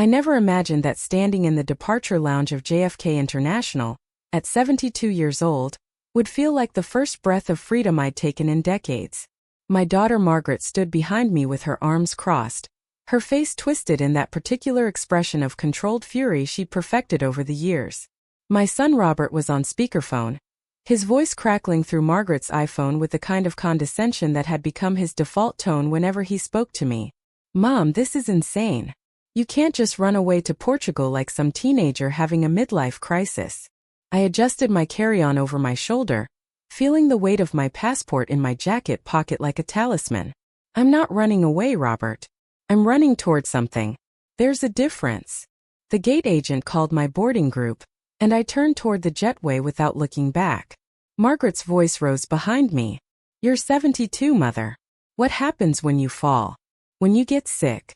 I never imagined that standing in the departure lounge of JFK International, at 72 years old, would feel like the first breath of freedom I'd taken in decades. My daughter Margaret stood behind me with her arms crossed, her face twisted in that particular expression of controlled fury she'd perfected over the years. My son Robert was on speakerphone, his voice crackling through Margaret's iPhone with the kind of condescension that had become his default tone whenever he spoke to me. "Mom, this is insane. You can't just run away to Portugal like some teenager having a midlife crisis." I adjusted my carry-on over my shoulder, feeling the weight of my passport in my jacket pocket like a talisman. "I'm not running away, Robert. I'm running toward something. There's a difference." The gate agent called my boarding group, and I turned toward the jetway without looking back. Margaret's voice rose behind me. "You're 72, Mother. What happens when you fall? When you get sick?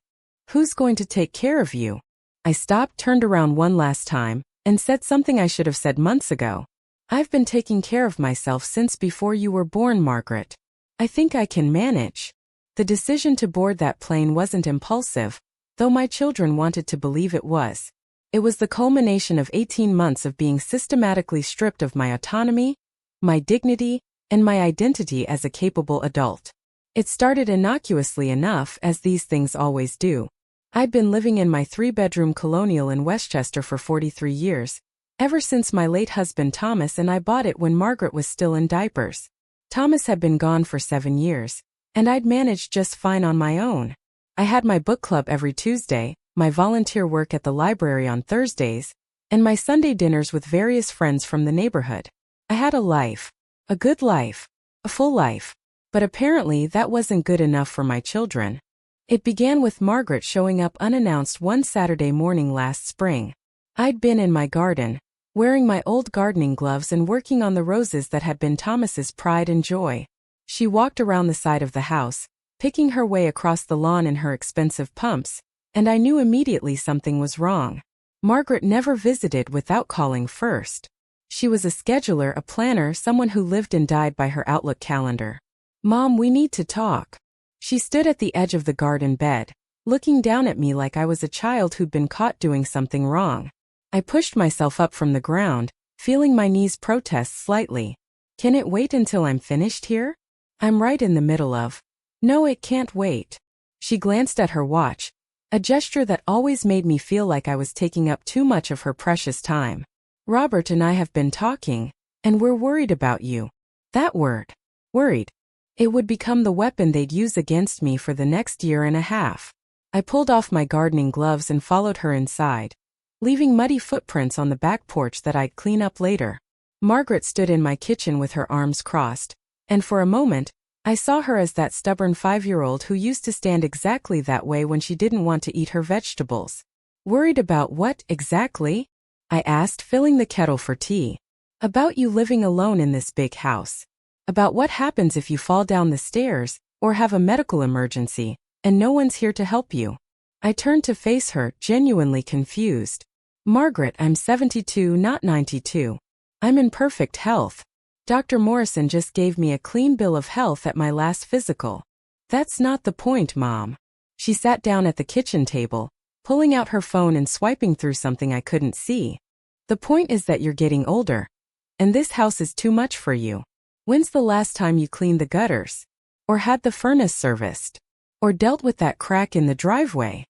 Who's going to take care of you?" I stopped, turned around one last time, and said something I should have said months ago. "I've been taking care of myself since before you were born, Margaret. I think I can manage." The decision to board that plane wasn't impulsive, though my children wanted to believe it was. It was the culmination of 18 months of being systematically stripped of my autonomy, my dignity, and my identity as a capable adult. It started innocuously enough, as these things always do. I'd been living in my 3-bedroom colonial in Westchester for 43 years, ever since my late husband Thomas and I bought it when Margaret was still in diapers. Thomas had been gone for 7 years, and I'd managed just fine on my own. I had my book club every Tuesday, my volunteer work at the library on Thursdays, and my Sunday dinners with various friends from the neighborhood. I had a life. A good life. A full life. But apparently that wasn't good enough for my children. It began with Margaret showing up unannounced one Saturday morning last spring. I'd been in my garden, wearing my old gardening gloves and working on the roses that had been Thomas's pride and joy. She walked around the side of the house, picking her way across the lawn in her expensive pumps, and I knew immediately something was wrong. Margaret never visited without calling first. She was a scheduler, a planner, someone who lived and died by her Outlook calendar. "Mom, we need to talk." She stood at the edge of the garden bed, looking down at me like I was a child who'd been caught doing something wrong. I pushed myself up from the ground, feeling my knees protest slightly. "Can it wait until I'm finished here? I'm right in the middle of—" "No, it can't wait." She glanced at her watch, a gesture that always made me feel like I was taking up too much of her precious time. "Robert and I have been talking, and we're worried about you." That word. Worried. It would become the weapon they'd use against me for the next year and a half. I pulled off my gardening gloves and followed her inside, leaving muddy footprints on the back porch that I'd clean up later. Margaret stood in my kitchen with her arms crossed, and for a moment, I saw her as that stubborn 5-year-old who used to stand exactly that way when she didn't want to eat her vegetables. "Worried about what, exactly?" I asked, filling the kettle for tea. "About you living alone in this big house. About what happens if you fall down the stairs, or have a medical emergency, and no one's here to help you." I turned to face her, genuinely confused. "Margaret, I'm 72, not 92. I'm in perfect health. Dr. Morrison just gave me a clean bill of health at my last physical." "That's not the point, Mom." She sat down at the kitchen table, pulling out her phone and swiping through something I couldn't see. "The point is that you're getting older, and this house is too much for you. When's the last time you cleaned the gutters? Or had the furnace serviced? Or dealt with that crack in the driveway?"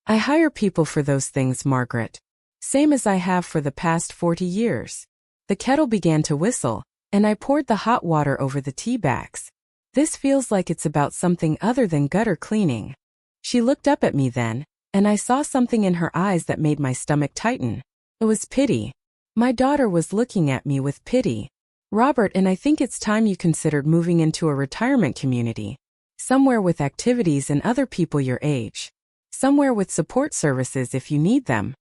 "I hire people for those things, Margaret. Same as I have for the past 40 years. The kettle began to whistle, and I poured the hot water over the tea bags. "This feels like it's about something other than gutter cleaning." She looked up at me then, and I saw something in her eyes that made my stomach tighten. It was pity. My daughter was looking at me with pity. "Robert, and I think it's time you considered moving into a retirement community. Somewhere with activities and other people your age. Somewhere with support services if you need them."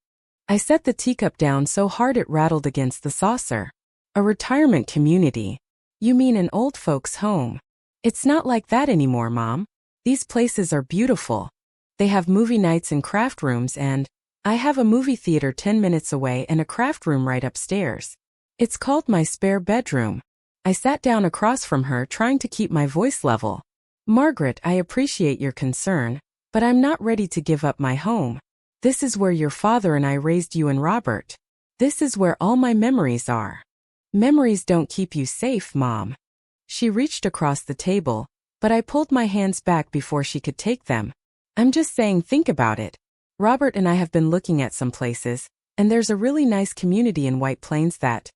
I set the teacup down so hard it rattled against the saucer. "A retirement community? You mean an old folks' home?" "It's not like that anymore, Mom. These places are beautiful. They have movie nights and craft rooms, and I have a movie theater 10 minutes away and a craft room right upstairs. It's called my spare bedroom." I sat down across from her, trying to keep my voice level. "Margaret, I appreciate your concern, but I'm not ready to give up my home. This is where your father and I raised you and Robert. This is where all my memories are. Memories don't keep you safe, Mom. She reached across the table, but I pulled my hands back before she could take them. I'm just saying, think about it. Robert and I have been looking at some places, and there's a really nice community in White Plains that...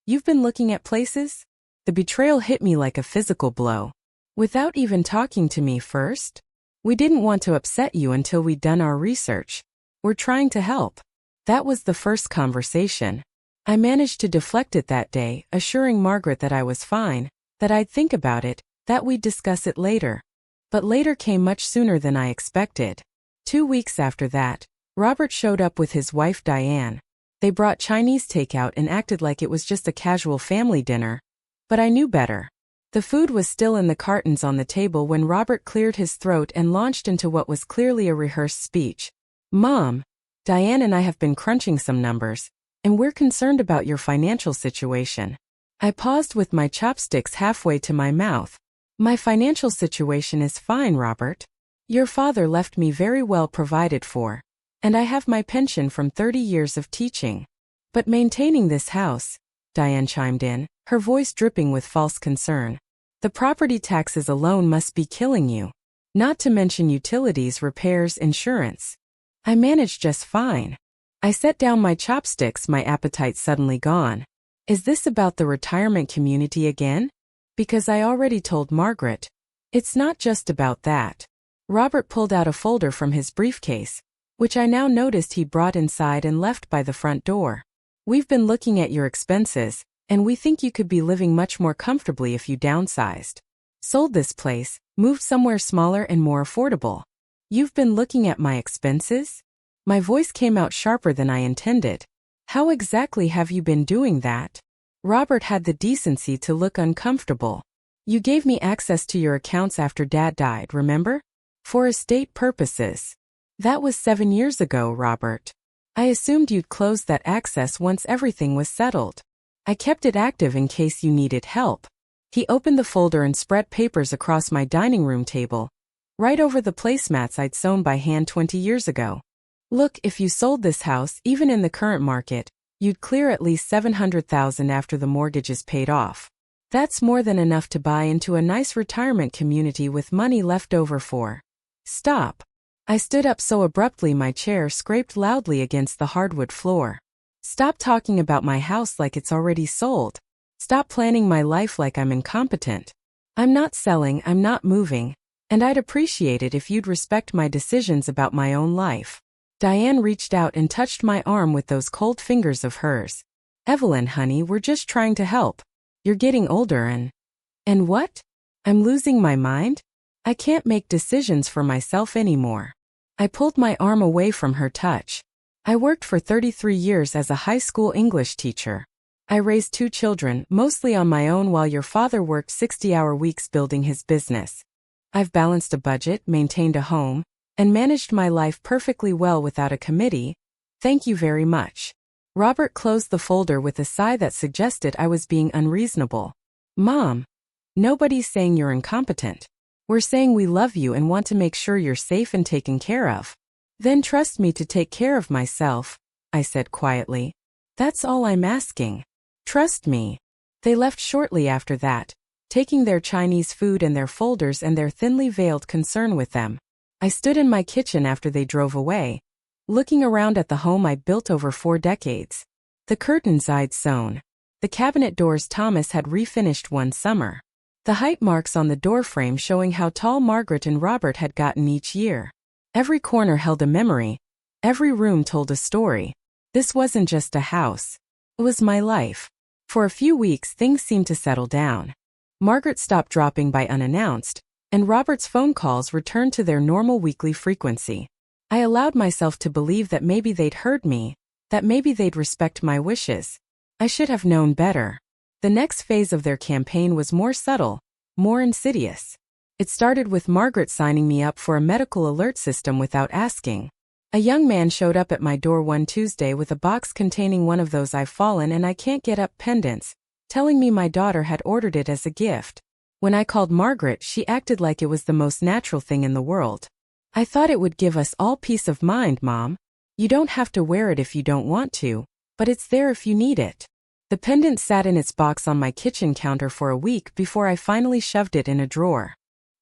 You've been looking at places? The betrayal hit me like a physical blow. Without even talking to me first? We didn't want to upset you until we'd done our research. We're trying to help. That was the first conversation. I managed to deflect it that day, assuring Margaret that I was fine, that I'd think about it, that we'd discuss it later. But later came much sooner than I expected. 2 weeks after that, Robert showed up with his wife Diane. They brought Chinese takeout and acted like it was just a casual family dinner. But I knew better. The food was still in the cartons on the table when Robert cleared his throat and launched into what was clearly a rehearsed speech. Mom, Diane and I have been crunching some numbers, and we're concerned about your financial situation. I paused with my chopsticks halfway to my mouth. My financial situation is fine, Robert. Your father left me very well provided for, and I have my pension from 30 years of teaching. But maintaining this house, Diane chimed in, her voice dripping with false concern. The property taxes alone must be killing you. Not to mention utilities, repairs, insurance. I manage just fine. I set down my chopsticks, my appetite suddenly gone. Is this about the retirement community again? Because I already told Margaret. It's not just about that. Robert pulled out a folder from his briefcase, which I now noticed he brought inside and left by the front door. We've been looking at your expenses, and we think you could be living much more comfortably if you downsized. Sold this place, moved somewhere smaller and more affordable. You've been looking at my expenses? My voice came out sharper than I intended. How exactly have you been doing that? Robert had the decency to look uncomfortable. You gave me access to your accounts after Dad died, remember? For estate purposes. That was 7 years ago, Robert. I assumed you'd close that access once everything was settled. I kept it active in case you needed help. He opened the folder and spread papers across my dining room table, right over the placemats I'd sewn by hand 20 years ago. Look, if you sold this house, even in the current market, you'd clear at least $700,000 after the mortgage is paid off. That's more than enough to buy into a nice retirement community with money left over for. Stop. I stood up so abruptly my chair scraped loudly against the hardwood floor. Stop talking about my house like it's already sold. Stop planning my life like I'm incompetent. I'm not selling, I'm not moving, and I'd appreciate it if you'd respect my decisions about my own life. Diane reached out and touched my arm with those cold fingers of hers. Evelyn, honey, we're just trying to help. You're getting older and... And what? I'm losing my mind? I can't make decisions for myself anymore. I pulled my arm away from her touch. I worked for 33 years as a high school English teacher. I raised 2 children, mostly on my own, while your father worked 60-hour weeks building his business. I've balanced a budget, maintained a home, and managed my life perfectly well without a committee. Thank you very much. Robert closed the folder with a sigh that suggested I was being unreasonable. Mom, nobody's saying you're incompetent. We're saying we love you and want to make sure you're safe and taken care of. Then trust me to take care of myself, I said quietly. That's all I'm asking. Trust me. They left shortly after that, taking their Chinese food and their folders and their thinly veiled concern with them. I stood in my kitchen after they drove away, looking around at the home I'd built over 4 decades. The curtains I'd sewn. The cabinet doors Thomas had refinished one summer. The height marks on the doorframe showing how tall Margaret and Robert had gotten each year. Every corner held a memory. Every room told a story. This wasn't just a house. It was my life. For a few weeks things seemed to settle down. Margaret stopped dropping by unannounced, and Robert's phone calls returned to their normal weekly frequency. I allowed myself to believe that maybe they'd heard me, that maybe they'd respect my wishes. I should have known better. The next phase of their campaign was more subtle, more insidious. It started with Margaret signing me up for a medical alert system without asking. A young man showed up at my door one Tuesday with a box containing one of those "I've fallen and I can't get up" pendants, telling me my daughter had ordered it as a gift. When I called Margaret, she acted like it was the most natural thing in the world. I thought it would give us all peace of mind, Mom. You don't have to wear it if you don't want to, but it's there if you need it. The pendant sat in its box on my kitchen counter for a week before I finally shoved it in a drawer.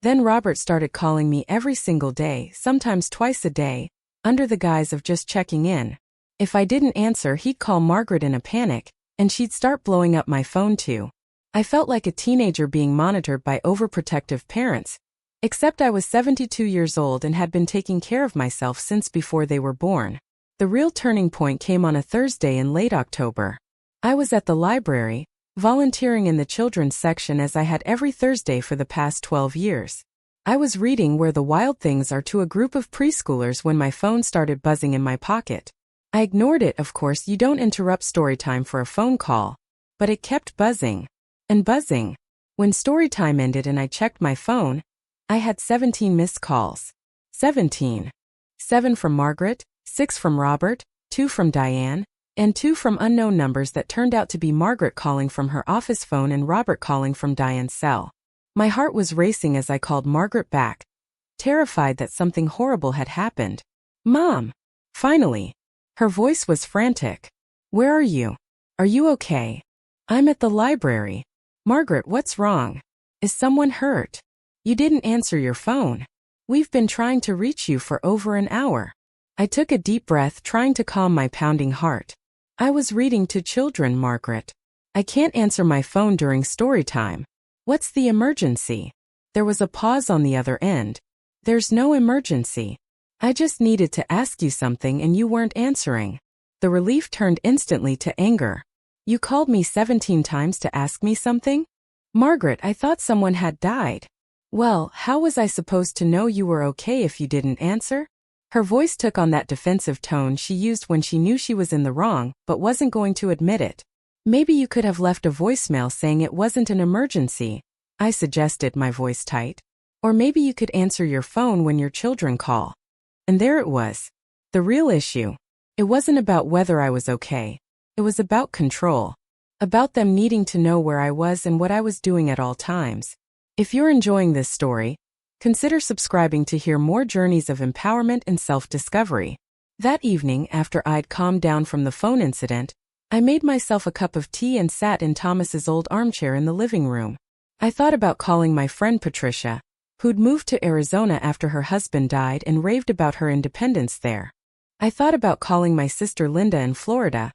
Then Robert started calling me every single day, sometimes twice a day, under the guise of just checking in. If I didn't answer, he'd call Margaret in a panic, and she'd start blowing up my phone too. I felt like a teenager being monitored by overprotective parents, except I was 72 years old and had been taking care of myself since before they were born. The real turning point came on a Thursday in late October. I was at the library, volunteering in the children's section as I had every Thursday for the past 12 years. I was reading Where the Wild Things Are to a group of preschoolers when my phone started buzzing in my pocket. I ignored it, of course. You don't interrupt storytime for a phone call. But it kept buzzing and buzzing. When storytime ended and I checked my phone, I had 17 missed calls. 17. 7 from Margaret, 6 from Robert, 2 from Diane, and 2 from unknown numbers that turned out to be Margaret calling from her office phone and Robert calling from Diane's cell. My heart was racing as I called Margaret back, terrified that something horrible had happened. "Mom!" Finally. Her voice was frantic. "Where are you? Are you okay?" "I'm at the library." "Margaret, what's wrong? Is someone hurt? You didn't answer your phone. We've been trying to reach you for over an hour." I took a deep breath, trying to calm my pounding heart. "I was reading to children, Margaret. I can't answer my phone during story time. What's the emergency?" There was a pause on the other end. "There's no emergency. I just needed to ask you something and you weren't answering." The relief turned instantly to anger. "You called me 17 times to ask me something? Margaret, I thought someone had died." "Well, how was I supposed to know you were okay if you didn't answer?" Her voice took on that defensive tone she used when she knew she was in the wrong but wasn't going to admit it. "Maybe you could have left a voicemail saying it wasn't an emergency," I suggested, my voice tight. "Or maybe you could answer your phone when your children call." And there it was. The real issue. It wasn't about whether I was okay. It was about control. About them needing to know where I was and what I was doing at all times. If you're enjoying this story, consider subscribing to hear more journeys of empowerment and self-discovery. That evening, after I'd calmed down from the phone incident, I made myself a cup of tea and sat in Thomas's old armchair in the living room. I thought about calling my friend Patricia, who'd moved to Arizona after her husband died and raved about her independence there. I thought about calling my sister Linda in Florida,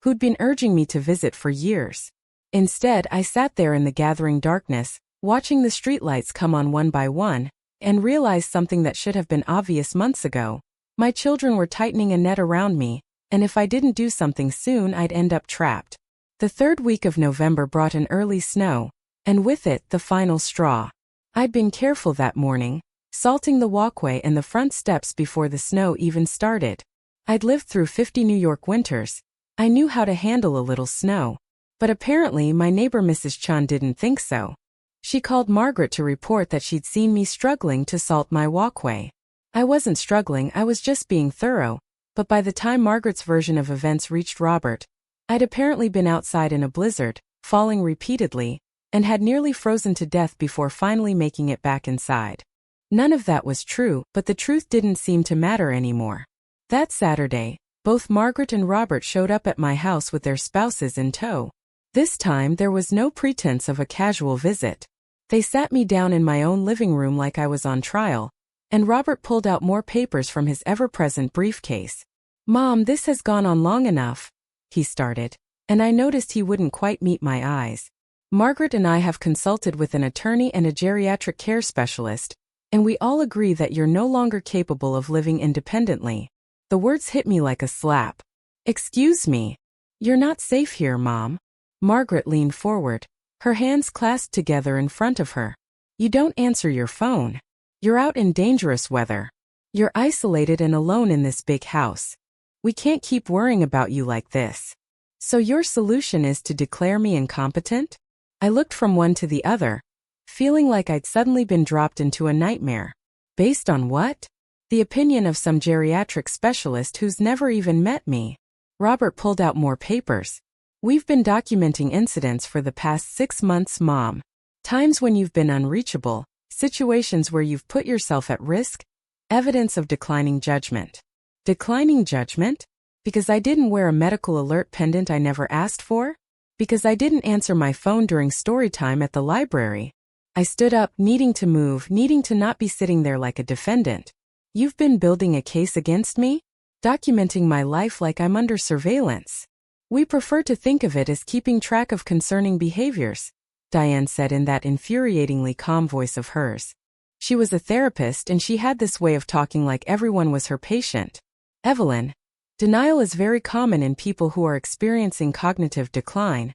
who'd been urging me to visit for years. Instead, I sat there in the gathering darkness, watching the streetlights come on one by one, and realized something that should have been obvious months ago. My children were tightening a net around me, and if I didn't do something soon, I'd end up trapped. The third week of November brought an early snow, and with it, the final straw. I'd been careful that morning, salting the walkway and the front steps before the snow even started. I'd lived through 50 New York winters. I knew how to handle a little snow. But apparently my neighbor Mrs. Chun didn't think so. She called Margaret to report that she'd seen me struggling to salt my walkway. I wasn't struggling, I was just being thorough. But by the time Margaret's version of events reached Robert, I'd apparently been outside in a blizzard, falling repeatedly, and had nearly frozen to death before finally making it back inside. None of that was true, but the truth didn't seem to matter anymore. That Saturday, both Margaret and Robert showed up at my house with their spouses in tow. This time there was no pretense of a casual visit. They sat me down in my own living room like I was on trial, and Robert pulled out more papers from his ever-present briefcase. "Mom, this has gone on long enough," he started, and I noticed he wouldn't quite meet my eyes. "Margaret and I have consulted with an attorney and a geriatric care specialist, and we all agree that you're no longer capable of living independently." The words hit me like a slap. "Excuse me. You're not safe here, Mom." Margaret leaned forward, her hands clasped together in front of her. "You don't answer your phone. You're out in dangerous weather. You're isolated and alone in this big house. We can't keep worrying about you like this. So your solution is to declare me incompetent?" I looked from one to the other, feeling like I'd suddenly been dropped into a nightmare. Based on what? The opinion of some geriatric specialist who's never even met me. Robert pulled out more papers. "We've been documenting incidents for the past 6 months, Mom. Times when you've been unreachable, situations where you've put yourself at risk, evidence of declining judgment. Declining judgment? Because I didn't wear a medical alert pendant I never asked for? Because I didn't answer my phone during story time at the library? I stood up, needing to move, needing to not be sitting there like a defendant. You've been building a case against me? Documenting my life like I'm under surveillance. We prefer to think of it as keeping track of concerning behaviors, Diane said in that infuriatingly calm voice of hers. She was a therapist and she had this way of talking like everyone was her patient. Evelyn, denial is very common in people who are experiencing cognitive decline.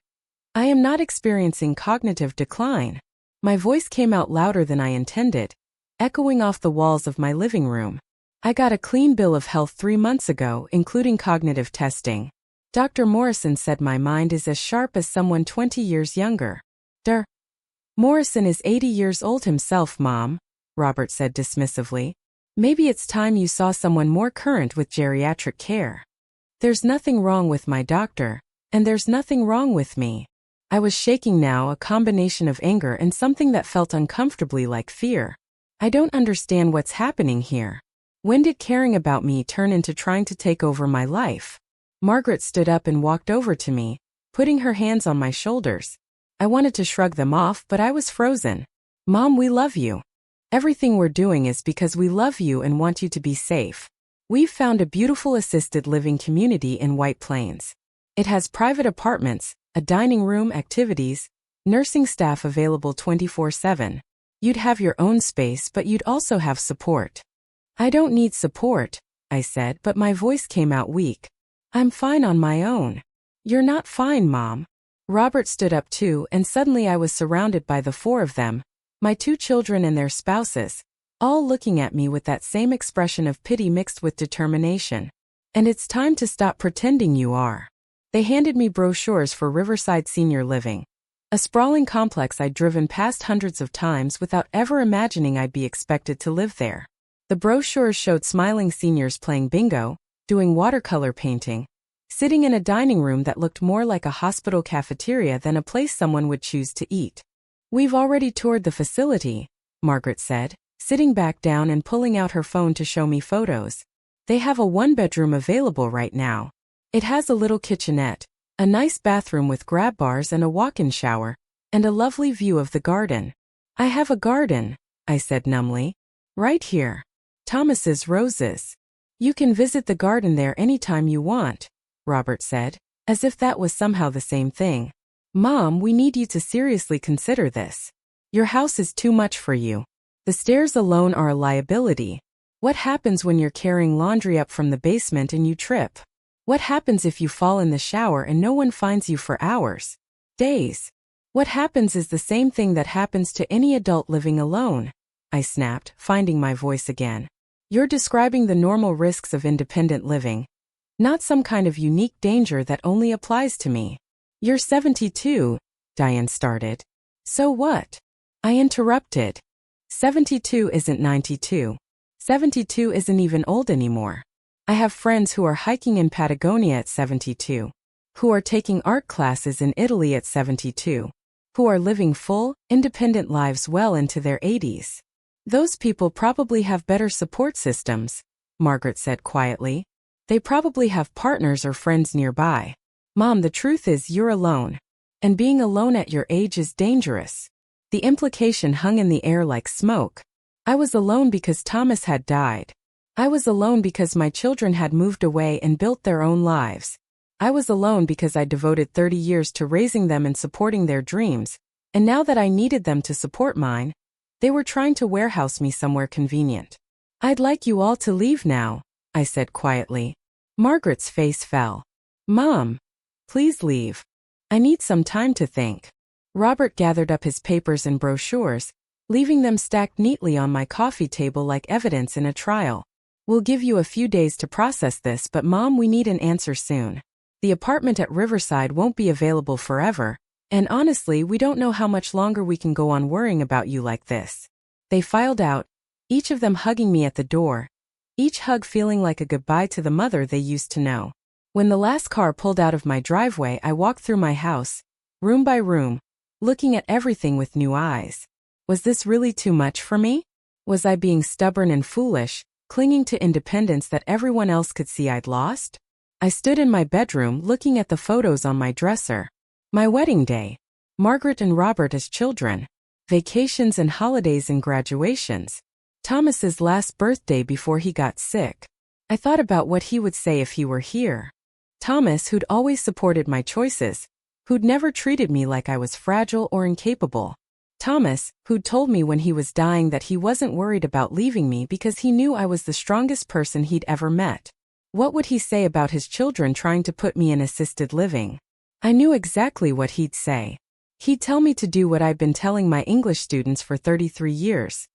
I am not experiencing cognitive decline. My voice came out louder than I intended, echoing off the walls of my living room. I got a clean bill of health 3 months ago, including cognitive testing. Dr. Morrison said my mind is as sharp as someone 20 years younger. Morrison is 80 years old himself, Mom, Robert said dismissively. Maybe it's time you saw someone more current with geriatric care. There's nothing wrong with my doctor, and there's nothing wrong with me. I was shaking now, a combination of anger and something that felt uncomfortably like fear. I don't understand what's happening here. When did caring about me turn into trying to take over my life? Margaret stood up and walked over to me, putting her hands on my shoulders. I wanted to shrug them off, but I was frozen. Mom, we love you. Everything we're doing is because we love you and want you to be safe. We've found a beautiful assisted living community in White Plains. It has private apartments, a dining room, activities, nursing staff available 24/7. You'd have your own space, but you'd also have support. I don't need support, I said, but my voice came out weak. I'm fine on my own. You're not fine, Mom. Robert stood up too, and suddenly I was surrounded by the 4 of them, my 2 children and their spouses, all looking at me with that same expression of pity mixed with determination. And it's time to stop pretending you are. They handed me brochures for Riverside Senior Living, a sprawling complex I'd driven past hundreds of times without ever imagining I'd be expected to live there. The brochures showed smiling seniors playing bingo, doing watercolor painting, sitting in a dining room that looked more like a hospital cafeteria than a place someone would choose to eat. We've already toured the facility, Margaret said, sitting back down and pulling out her phone to show me photos. They have a 1-bedroom available right now. It has a little kitchenette, a nice bathroom with grab bars and a walk-in shower, and a lovely view of the garden. I have a garden, I said numbly. Right here. Thomas's roses. You can visit the garden there anytime you want, Robert said, as if that was somehow the same thing. Mom, we need you to seriously consider this. Your house is too much for you. The stairs alone are a liability. What happens when you're carrying laundry up from the basement and you trip? What happens if you fall in the shower and no one finds you for hours? Days. What happens is the same thing that happens to any adult living alone, I snapped, finding my voice again. You're describing the normal risks of independent living, not some kind of unique danger that only applies to me. You're 72, Diane started. So what? I interrupted. 72 isn't 92. 72 isn't even old anymore. I have friends who are hiking in Patagonia at 72, who are taking art classes in Italy at 72, who are living full, independent lives well into their 80s. Those people probably have better support systems, Margaret said quietly. They probably have partners or friends nearby. Mom, the truth is you're alone. And being alone at your age is dangerous. The implication hung in the air like smoke. I was alone because Thomas had died. I was alone because my children had moved away and built their own lives. I was alone because I devoted 30 years to raising them and supporting their dreams, and now that I needed them to support mine, they were trying to warehouse me somewhere convenient. I'd like you all to leave now, I said quietly. Margaret's face fell. Mom, please leave. I need some time to think. Robert gathered up his papers and brochures, leaving them stacked neatly on my coffee table like evidence in a trial. We'll give you a few days to process this, but Mom, we need an answer soon. The apartment at Riverside won't be available forever, and honestly, we don't know how much longer we can go on worrying about you like this. They filed out, each of them hugging me at the door, each hug feeling like a goodbye to the mother they used to know. When the last car pulled out of my driveway, I walked through my house, room by room, looking at everything with new eyes. Was this really too much for me? Was I being stubborn and foolish, clinging to independence that everyone else could see I'd lost? I stood in my bedroom looking at the photos on my dresser. My wedding day. Margaret and Robert as children. Vacations and holidays and graduations. Thomas's last birthday before he got sick. I thought about what he would say if he were here. Thomas, who'd always supported my choices, who'd never treated me like I was fragile or incapable. Thomas, who'd told me when he was dying that he wasn't worried about leaving me because he knew I was the strongest person he'd ever met. What would he say about his children trying to put me in assisted living? I knew exactly what he'd say. He'd tell me to do what I've been telling my English students for 33 years.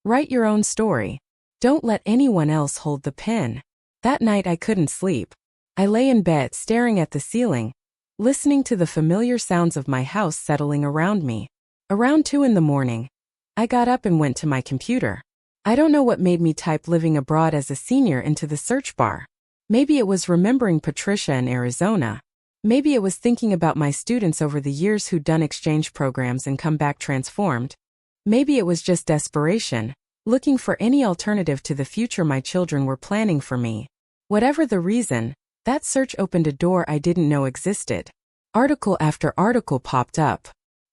Write your own story. Don't let anyone else hold the pen. That night I couldn't sleep. I lay in bed staring at the ceiling, listening to the familiar sounds of my house settling around me. Around 2 in the morning, I got up and went to my computer. I don't know what made me type living abroad as a senior into the search bar. Maybe it was remembering Patricia in Arizona. Maybe it was thinking about my students over the years who'd done exchange programs and come back transformed. Maybe it was just desperation, looking for any alternative to the future my children were planning for me. Whatever the reason, that search opened a door I didn't know existed. Article after article popped up.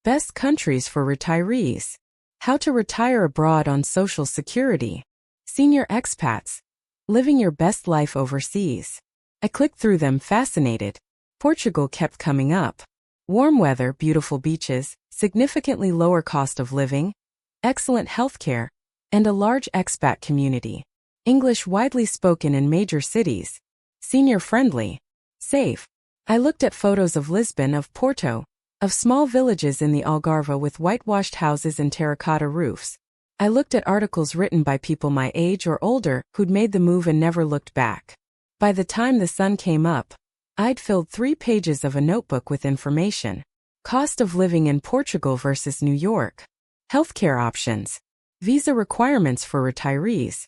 Best countries for retirees. How to retire abroad on Social Security. Senior expats. Living your best life overseas. I clicked through them, fascinated. Portugal kept coming up. Warm weather, beautiful beaches, significantly lower cost of living, excellent healthcare, and a large expat community. English widely spoken in major cities. Senior friendly. Safe. I looked at photos of Lisbon, of Porto, of small villages in the Algarve with whitewashed houses and terracotta roofs. I looked at articles written by people my age or older who'd made the move and never looked back. By the time the sun came up, I'd filled 3 pages of a notebook with information. Cost of living in Portugal versus New York. Healthcare options. Visa requirements for retirees.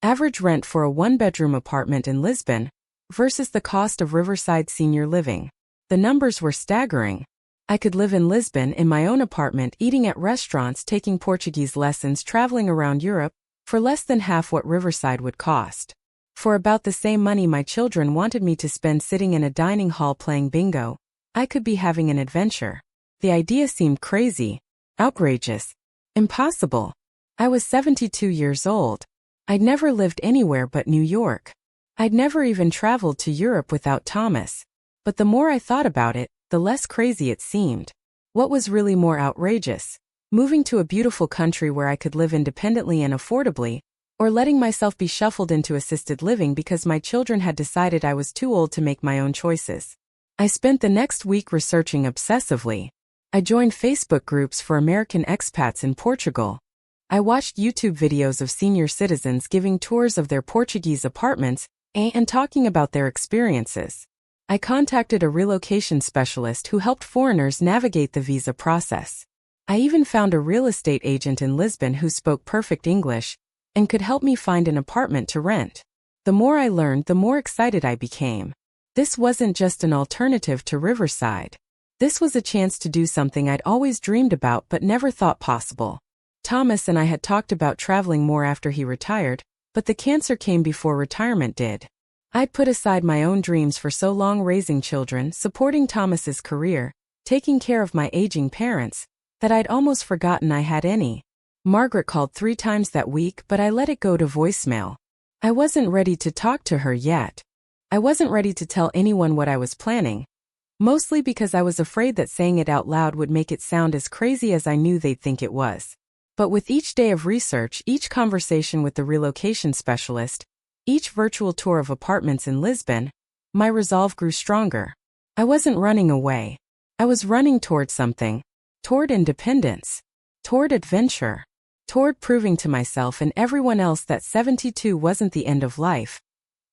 Average rent for a 1-bedroom apartment in Lisbon versus the cost of Riverside senior living. The numbers were staggering. I could live in Lisbon in my own apartment, eating at restaurants, taking Portuguese lessons, traveling around Europe for less than half what Riverside would cost. For about the same money my children wanted me to spend sitting in a dining hall playing bingo, I could be having an adventure. The idea seemed crazy, outrageous, impossible. I was 72 years old. I'd never lived anywhere but New York. I'd never even traveled to Europe without Thomas. But the more I thought about it, the less crazy it seemed. What was really more outrageous? Moving to a beautiful country where I could live independently and affordably, or letting myself be shuffled into assisted living because my children had decided I was too old to make my own choices. I spent the next week researching obsessively. I joined Facebook groups for American expats in Portugal. I watched YouTube videos of senior citizens giving tours of their Portuguese apartments and talking about their experiences. I contacted a relocation specialist who helped foreigners navigate the visa process. I even found a real estate agent in Lisbon who spoke perfect English and could help me find an apartment to rent. The more I learned, the more excited I became. This wasn't just an alternative to Riverside. This was a chance to do something I'd always dreamed about but never thought possible. Thomas and I had talked about traveling more after he retired, but the cancer came before retirement did. I'd put aside my own dreams for so long, raising children, supporting Thomas's career, taking care of my aging parents, that I'd almost forgotten I had any. Margaret called 3 times that week, but I let it go to voicemail. I wasn't ready to talk to her yet. I wasn't ready to tell anyone what I was planning, mostly because I was afraid that saying it out loud would make it sound as crazy as I knew they'd think it was. But with each day of research, each conversation with the relocation specialist, each virtual tour of apartments in Lisbon, my resolve grew stronger. I wasn't running away. I was running toward something. Toward independence. Toward adventure. Toward proving to myself and everyone else that 72 wasn't the end of life.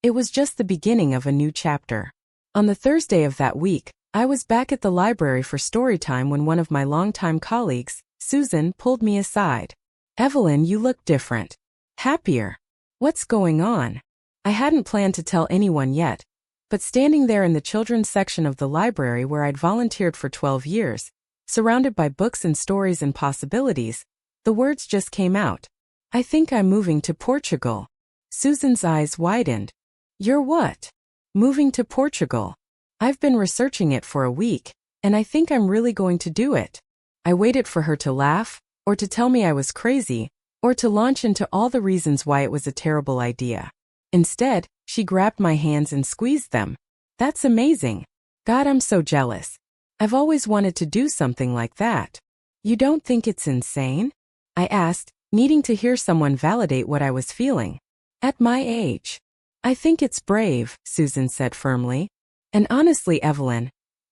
It was just the beginning of a new chapter. On the Thursday of that week, I was back at the library for story time when one of my longtime colleagues, Susan, pulled me aside. "Evelyn, you look different. Happier. What's going on?" I hadn't planned to tell anyone yet, but standing there in the children's section of the library where I'd volunteered for 12 years, surrounded by books and stories and possibilities, the words just came out. "I think I'm moving to Portugal." Susan's eyes widened. You're what? Moving to Portugal. I've been researching it for a week, and I think I'm really going to do it. I waited for her to laugh, or to tell me I was crazy, or to launch into all the reasons why it was a terrible idea. Instead, she grabbed my hands and squeezed them. That's amazing. God, I'm so jealous. I've always wanted to do something like that. You don't think it's insane? I asked, needing to hear someone validate what I was feeling. At my age. I think it's brave, Susan said firmly. And honestly, Evelyn,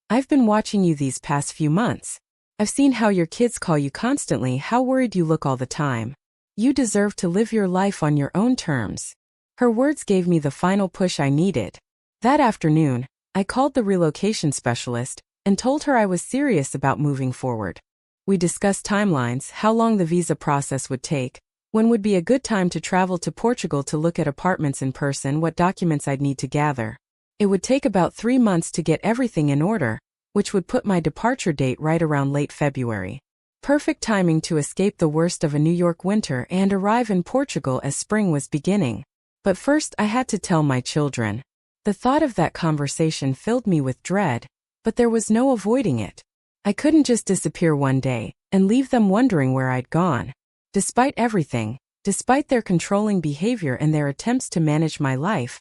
I've been watching you these past few months. I've seen how your kids call you constantly, how worried you look all the time. You deserve to live your life on your own terms. Her words gave me the final push I needed. That afternoon, I called the relocation specialist and told her I was serious about moving forward. We discussed timelines, how long the visa process would take, when would be a good time to travel to Portugal to look at apartments in person, what documents I'd need to gather. It would take about 3 months to get everything in order, which would put my departure date right around late February. Perfect timing to escape the worst of a New York winter and arrive in Portugal as spring was beginning. But first I had to tell my children. The thought of that conversation filled me with dread, but there was no avoiding it. I couldn't just disappear one day and leave them wondering where I'd gone. Despite everything, despite their controlling behavior and their attempts to manage my life,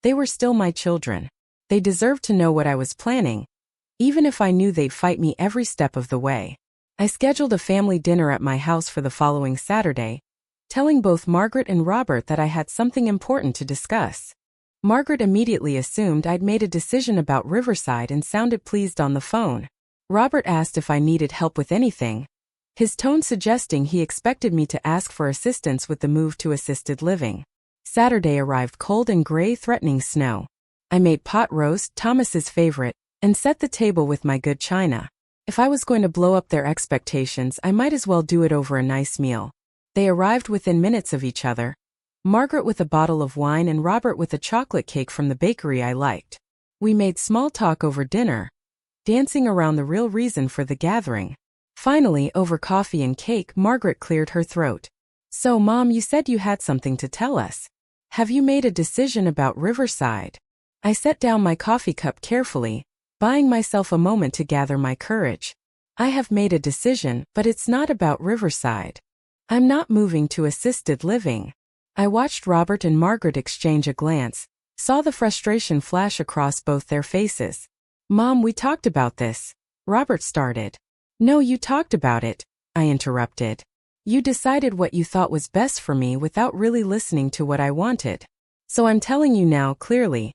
they were still my children. They deserved to know what I was planning, even if I knew they'd fight me every step of the way. I scheduled a family dinner at my house for the following Saturday, telling both Margaret and Robert that I had something important to discuss. Margaret immediately assumed I'd made a decision about Riverside and sounded pleased on the phone. Robert asked if I needed help with anything, his tone suggesting he expected me to ask for assistance with the move to assisted living. Saturday arrived cold and gray, threatening snow. I made pot roast, Thomas's favorite, and set the table with my good china. If I was going to blow up their expectations, I might as well do it over a nice meal. They arrived within minutes of each other, Margaret with a bottle of wine and Robert with a chocolate cake from the bakery I liked. We made small talk over dinner, dancing around the real reason for the gathering. Finally, over coffee and cake, Margaret cleared her throat. So, Mom, you said you had something to tell us. Have you made a decision about Riverside? I set down my coffee cup carefully, buying myself a moment to gather my courage. I have made a decision, but it's not about Riverside. I'm not moving to assisted living. I watched Robert and Margaret exchange a glance, saw the frustration flash across both their faces. Mom, we talked about this. Robert started. No, you talked about it, I interrupted. You decided what you thought was best for me without really listening to what I wanted. So I'm telling you now clearly.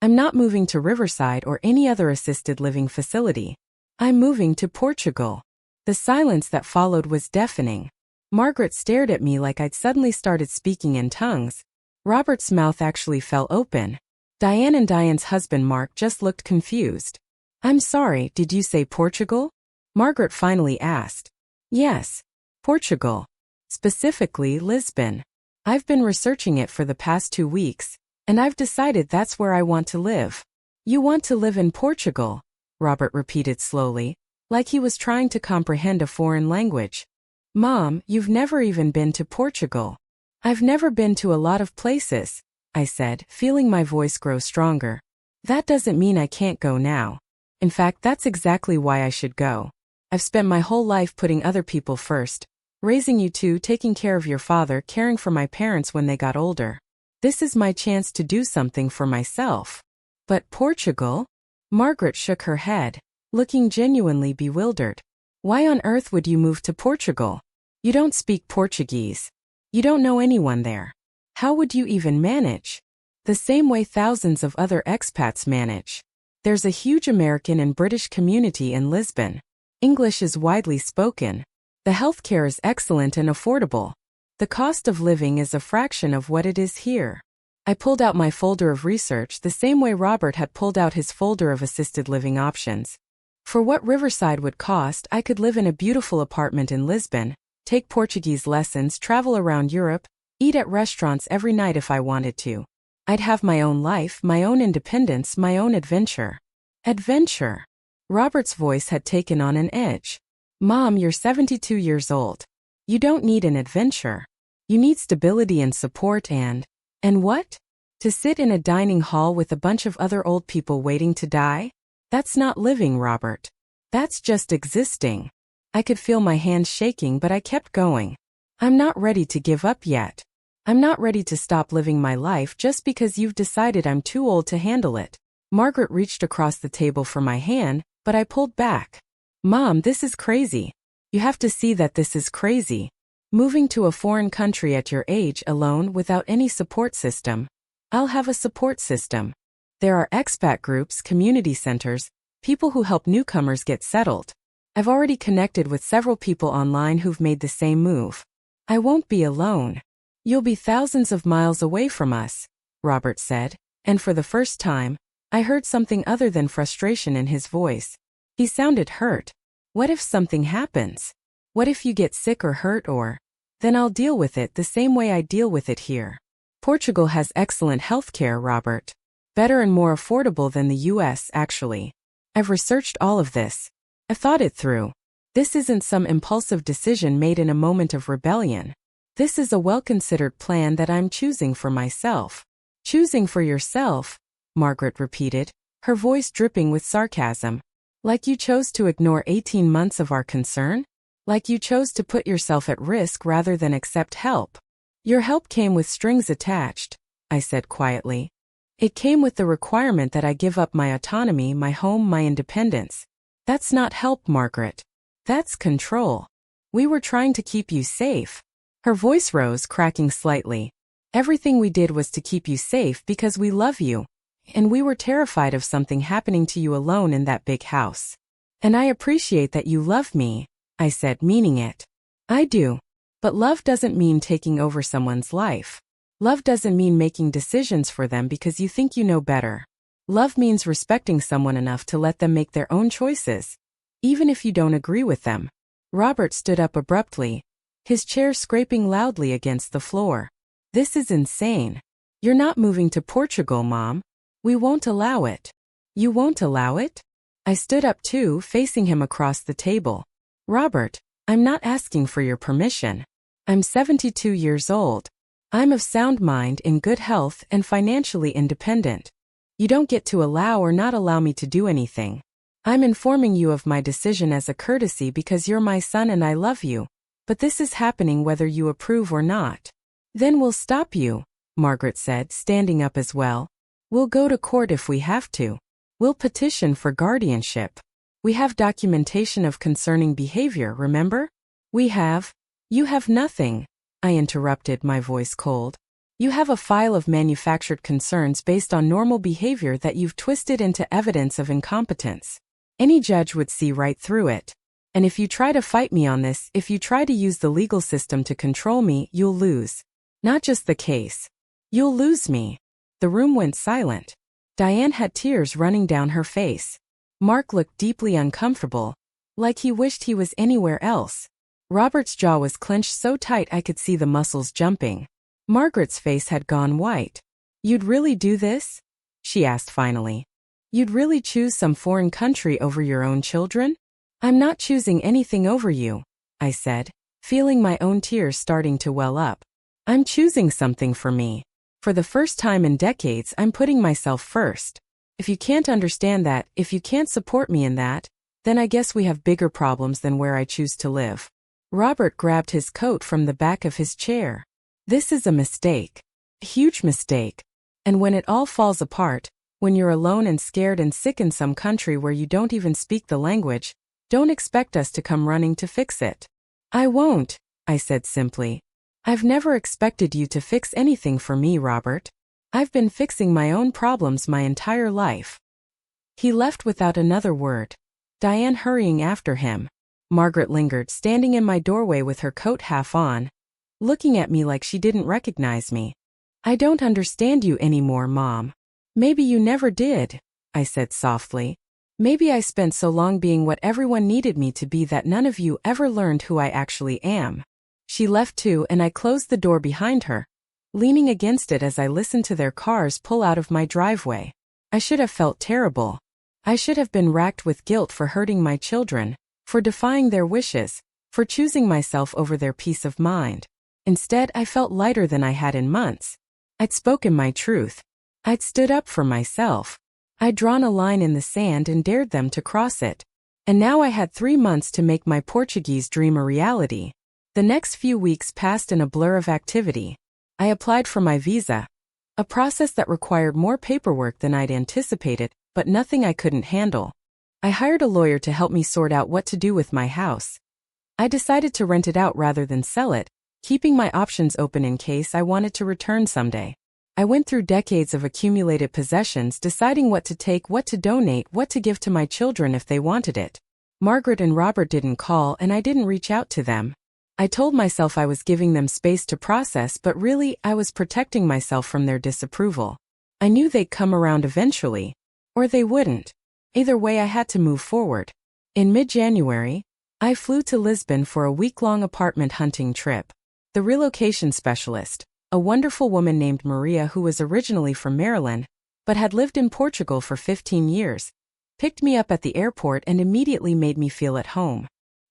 I'm not moving to Riverside or any other assisted living facility. I'm moving to Portugal. The silence that followed was deafening. Margaret stared at me like I'd suddenly started speaking in tongues. Robert's mouth actually fell open. Diane and Diane's husband Mark just looked confused. I'm sorry, did you say Portugal? Margaret finally asked. Yes, Portugal. Specifically Lisbon. I've been researching it for the past 2 weeks, and I've decided that's where I want to live. You want to live in Portugal? Robert repeated slowly, like he was trying to comprehend a foreign language. Mom, you've never even been to Portugal. I've never been to a lot of places, I said, feeling my voice grow stronger. That doesn't mean I can't go now. In fact, that's exactly why I should go. I've spent my whole life putting other people first, raising you two, taking care of your father, caring for my parents when they got older. This is my chance to do something for myself. But Portugal? Margaret shook her head, looking genuinely bewildered. Why on earth would you move to Portugal? You don't speak Portuguese. You don't know anyone there. How would you even manage? The same way thousands of other expats manage. There's a huge American and British community in Lisbon. English is widely spoken. The healthcare is excellent and affordable. The cost of living is a fraction of what it is here. I pulled out my folder of research the same way Robert had pulled out his folder of assisted living options. For what Riverside would cost, I could live in a beautiful apartment in Lisbon, take Portuguese lessons, travel around Europe, eat at restaurants every night if I wanted to. I'd have my own life, my own independence, my own adventure. Adventure. Robert's voice had taken on an edge. Mom, you're 72 years old. You don't need an adventure. You need stability and support and And what? To sit in a dining hall with a bunch of other old people waiting to die? That's not living, Robert. That's just existing. I could feel my hands shaking, but I kept going. I'm not ready to give up yet. I'm not ready to stop living my life just because you've decided I'm too old to handle it. Margaret reached across the table for my hand, but I pulled back. Mom, this is crazy. You have to see that this is crazy. Moving to a foreign country at your age alone without any support system. I'll have a support system. There are expat groups, community centers, people who help newcomers get settled. I've already connected with several people online who've made the same move. I won't be alone. You'll be thousands of miles away from us, Robert said, and for the first time, I heard something other than frustration in his voice. He sounded hurt. What if something happens? What if you get sick or hurt or? Then I'll deal with it the same way I deal with it here. Portugal has excellent healthcare, Robert. Better and more affordable than the US, actually. I've researched all of this. I've thought it through. This isn't some impulsive decision made in a moment of rebellion. This is a well-considered plan that I'm choosing for myself. Choosing for yourself, Margaret repeated, her voice dripping with sarcasm. Like you chose to ignore 18 months of our concern? Like you chose to put yourself at risk rather than accept help? Your help came with strings attached, I said quietly. It came with the requirement that I give up my autonomy, my home, my independence. That's not help, Margaret. That's control. We were trying to keep you safe. Her voice rose, cracking slightly. Everything we did was to keep you safe because we love you. And we were terrified of something happening to you alone in that big house. And I appreciate that you love me, I said, meaning it. I do. But love doesn't mean taking over someone's life. Love doesn't mean making decisions for them because you think you know better. Love means respecting someone enough to let them make their own choices, even if you don't agree with them. Robert stood up abruptly, his chair scraping loudly against the floor. This is insane. You're not moving to Portugal, Mom. We won't allow it. You won't allow it? I stood up too, facing him across the table. Robert, I'm not asking for your permission. I'm 72 years old. I'm of sound mind, in good health, and financially independent. You don't get to allow or not allow me to do anything. I'm informing you of my decision as a courtesy because you're my son and I love you. But this is happening whether you approve or not. Then we'll stop you, Margaret said, standing up as well. We'll go to court if we have to. We'll petition for guardianship. We have documentation of concerning behavior, remember? We have. You have nothing, I interrupted, my voice cold. You have a file of manufactured concerns based on normal behavior that you've twisted into evidence of incompetence. Any judge would see right through it. And if you try to fight me on this, if you try to use the legal system to control me, you'll lose. Not just the case. You'll lose me. The room went silent. Diane had tears running down her face. Mark looked deeply uncomfortable, like he wished he was anywhere else. Robert's jaw was clenched so tight I could see the muscles jumping. Margaret's face had gone white. You'd really do this? She asked finally. You'd really choose some foreign country over your own children? I'm not choosing anything over you, I said, feeling my own tears starting to well up. I'm choosing something for me. For the first time in decades, I'm putting myself first. If you can't understand that, if you can't support me in that, then I guess we have bigger problems than where I choose to live. Robert grabbed his coat from the back of his chair. This is a mistake. A huge mistake. And when it all falls apart, when you're alone and scared and sick in some country where you don't even speak the language, don't expect us to come running to fix it. I won't, I said simply. I've never expected you to fix anything for me, Robert. I've been fixing my own problems my entire life. He left without another word, Diane hurrying after him. Margaret lingered, standing in my doorway with her coat half on, looking at me like she didn't recognize me. I don't understand you anymore, Mom. Maybe you never did, I said softly. Maybe I spent so long being what everyone needed me to be that none of you ever learned who I actually am. She left too, and I closed the door behind her, leaning against it as I listened to their cars pull out of my driveway. I should have felt terrible. I should have been racked with guilt for hurting my children, for defying their wishes, for choosing myself over their peace of mind. Instead, I felt lighter than I had in months. I'd spoken my truth. I'd stood up for myself. I'd drawn a line in the sand and dared them to cross it. And now I had 3 months to make my Portuguese dream a reality. The next few weeks passed in a blur of activity. I applied for my visa, a process that required more paperwork than I'd anticipated, but nothing I couldn't handle. I hired a lawyer to help me sort out what to do with my house. I decided to rent it out rather than sell it, keeping my options open in case I wanted to return someday. I went through decades of accumulated possessions, deciding what to take, what to donate, what to give to my children if they wanted it. Margaret and Robert didn't call, and I didn't reach out to them. I told myself I was giving them space to process, but really, I was protecting myself from their disapproval. I knew they'd come around eventually, or they wouldn't. Either way, I had to move forward. In mid-January, I flew to Lisbon for a week-long apartment hunting trip. The relocation specialist, a wonderful woman named Maria who was originally from Maryland, but had lived in Portugal for 15 years, picked me up at the airport and immediately made me feel at home.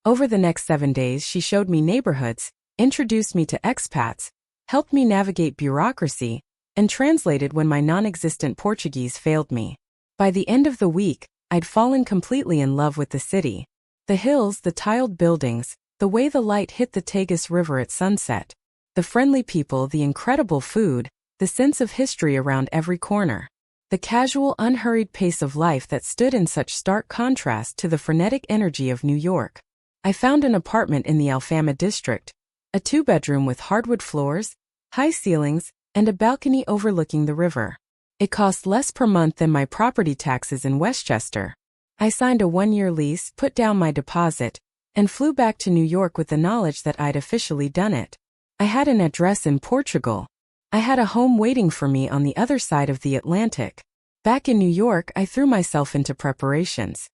Over the next 7 days, she showed me neighborhoods, introduced me to expats, helped me navigate bureaucracy, and translated when my non-existent Portuguese failed me. By the end of the week, I'd fallen completely in love with the city. The hills, the tiled buildings, the way the light hit the Tagus River at sunset. The friendly people, the incredible food, the sense of history around every corner. The casual, unhurried pace of life that stood in such stark contrast to the frenetic energy of New York. I found an apartment in the Alfama district, a 2-bedroom with hardwood floors, high ceilings, and a balcony overlooking the river. It cost less per month than my property taxes in Westchester. I signed a 1-year lease, put down my deposit, and flew back to New York with the knowledge that I'd officially done it. I had an address in Portugal. I had a home waiting for me on the other side of the Atlantic. Back in New York, I threw myself into preparations.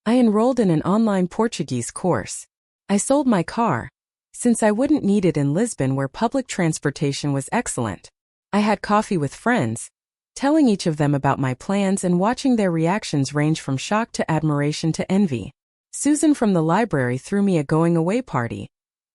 I enrolled in an online Portuguese course. I sold my car, since I wouldn't need it in Lisbon where public transportation was excellent. I had coffee with friends, telling each of them about my plans and watching their reactions range from shock to admiration to envy. Susan from the library threw me a going-away party,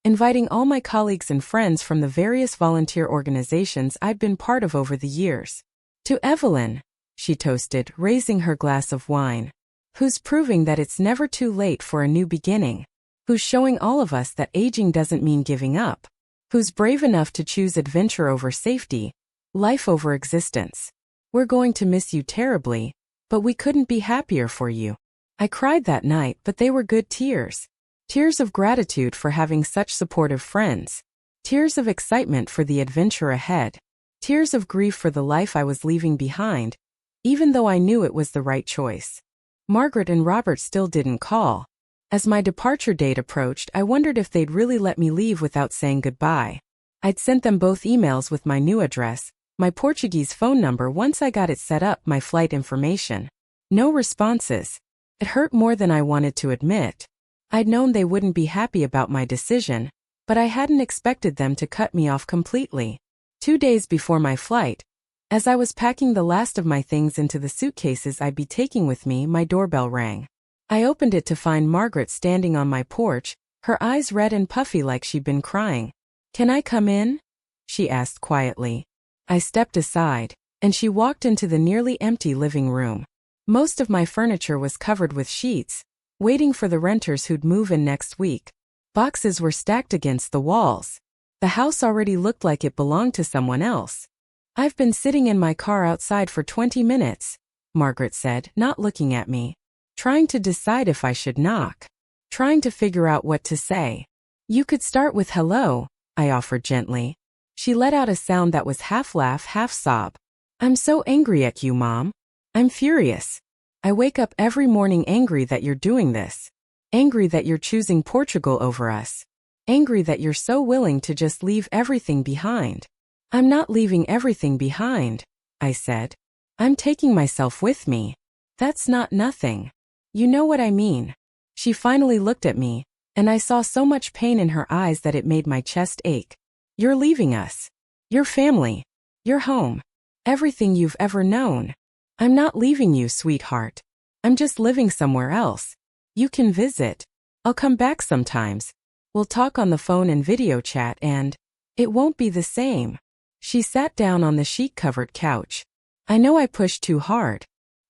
inviting all my colleagues and friends from the various volunteer organizations I'd been part of over the years. To Evelyn, she toasted, raising her glass of wine, who's proving that it's never too late for a new beginning, who's showing all of us that aging doesn't mean giving up, who's brave enough to choose adventure over safety, life over existence. We're going to miss you terribly, but we couldn't be happier for you. I cried that night, but they were good tears. Tears of gratitude for having such supportive friends. Tears of excitement for the adventure ahead. Tears of grief for the life I was leaving behind, even though I knew it was the right choice. Margaret and Robert still didn't call. As my departure date approached, I wondered if they'd really let me leave without saying goodbye. I'd sent them both emails with my new address, my Portuguese phone number once I got it set up, my flight information. No responses. It hurt more than I wanted to admit. I'd known they wouldn't be happy about my decision, but I hadn't expected them to cut me off completely. 2 days before my flight, as I was packing the last of my things into the suitcases I'd be taking with me, my doorbell rang. I opened it to find Margaret standing on my porch, her eyes red and puffy like she'd been crying. "Can I come in?" she asked quietly. I stepped aside, and she walked into the nearly empty living room. Most of my furniture was covered with sheets, waiting for the renters who'd move in next week. Boxes were stacked against the walls. The house already looked like it belonged to someone else. "I've been sitting in my car outside for 20 minutes, Margaret said, not looking at me. Trying to decide if I should knock. Trying to figure out what to say. "You could start with hello," I offered gently. She let out a sound that was half laugh, half sob. "I'm so angry at you, Mom. I'm furious. I wake up every morning angry that you're doing this. Angry that you're choosing Portugal over us. Angry that you're so willing to just leave everything behind." "I'm not leaving everything behind," I said. "I'm taking myself with me. That's not nothing. You know what I mean." She finally looked at me, and I saw so much pain in her eyes that it made my chest ache. "You're leaving us. Your family. Your home. Everything you've ever known. I'm not leaving you, sweetheart. I'm just living somewhere else. You can visit. I'll come back sometimes. We'll talk on the phone and video chat and it won't be the same. She sat down on the sheet-covered couch. I know I pushed too hard.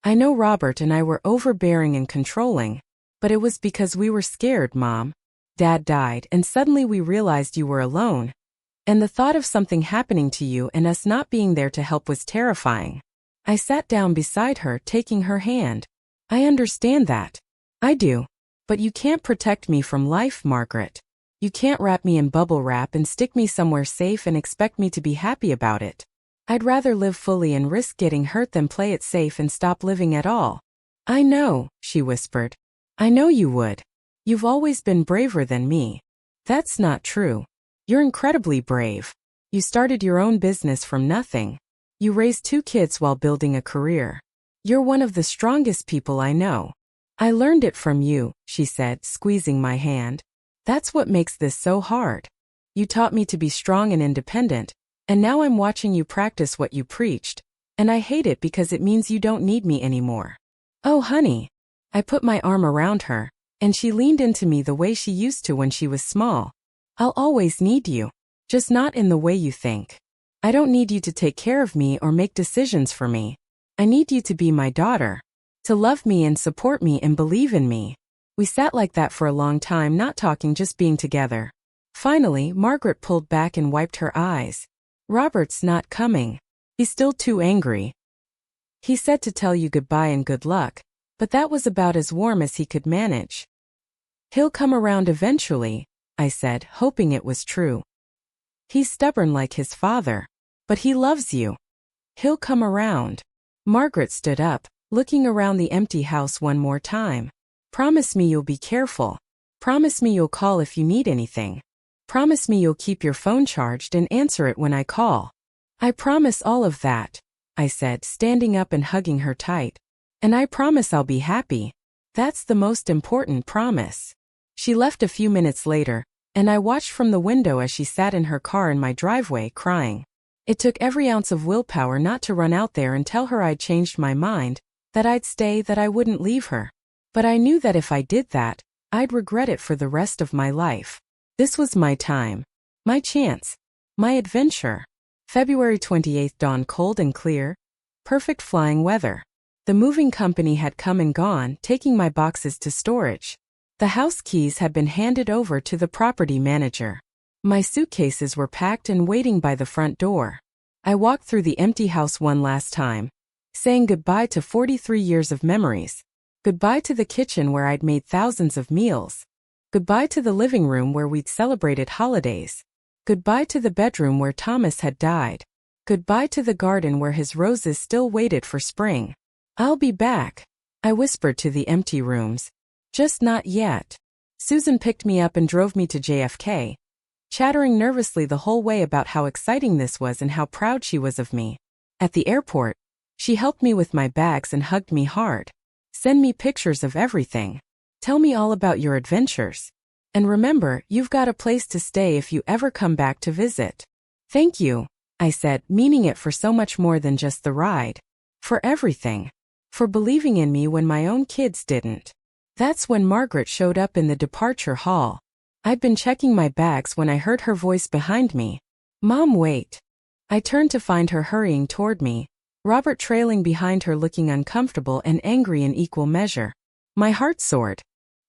I know Robert and I were overbearing and controlling. But it was because we were scared, Mom. Dad died and suddenly we realized you were alone. And the thought of something happening to you and us not being there to help was terrifying. I sat down beside her, taking her hand. I understand that. I do. But you can't protect me from life, Margaret. You can't wrap me in bubble wrap and stick me somewhere safe and expect me to be happy about it. I'd rather live fully and risk getting hurt than play it safe and stop living at all. I know, she whispered. I know you would. You've always been braver than me. That's not true. You're incredibly brave. You started your own business from nothing. You raised 2 kids while building a career. You're one of the strongest people I know. I learned it from you, she said, squeezing my hand. That's what makes this so hard. You taught me to be strong and independent, and now I'm watching you practice what you preached, and I hate it because it means you don't need me anymore. Oh, honey. I put my arm around her, and she leaned into me the way she used to when she was small. I'll always need you, just not in the way you think. I don't need you to take care of me or make decisions for me. I need you to be my daughter, to love me and support me and believe in me. We sat like that for a long time, not talking, just being together. Finally, Margaret pulled back and wiped her eyes. Robert's not coming. He's still too angry. He said to tell you goodbye and good luck, but that was about as warm as he could manage. He'll come around eventually, I said, hoping it was true. He's stubborn like his father, but he loves you. He'll come around. Margaret stood up, looking around the empty house one more time. Promise me you'll be careful. Promise me you'll call if you need anything. Promise me you'll keep your phone charged and answer it when I call. I promise all of that, I said, standing up and hugging her tight. And I promise I'll be happy. That's the most important promise. She left a few minutes later, and I watched from the window as she sat in her car in my driveway crying. It took every ounce of willpower not to run out there and tell her I'd changed my mind, that I'd stay, that I wouldn't leave her. But I knew that if I did that, I'd regret it for the rest of my life. This was my time. My chance. My adventure. February 28th, dawn cold and clear. Perfect flying weather. The moving company had come and gone, taking my boxes to storage. The house keys had been handed over to the property manager. My suitcases were packed and waiting by the front door. I walked through the empty house one last time, saying goodbye to 43 years of memories. Goodbye to the kitchen where I'd made thousands of meals. Goodbye to the living room where we'd celebrated holidays. Goodbye to the bedroom where Thomas had died. Goodbye to the garden where his roses still waited for spring. I'll be back, I whispered to the empty rooms. Just not yet. Susan picked me up and drove me to JFK, chattering nervously the whole way about how exciting this was and how proud she was of me. At the airport, she helped me with my bags and hugged me hard. Send me pictures of everything. Tell me all about your adventures. And remember, you've got a place to stay if you ever come back to visit. Thank you, I said, meaning it for so much more than just the ride. For everything. For believing in me when my own kids didn't. That's when Margaret showed up in the departure hall. I'd been checking my bags when I heard her voice behind me. Mom, wait. I turned to find her hurrying toward me, Robert trailing behind her, looking uncomfortable and angry in equal measure. My heart soared.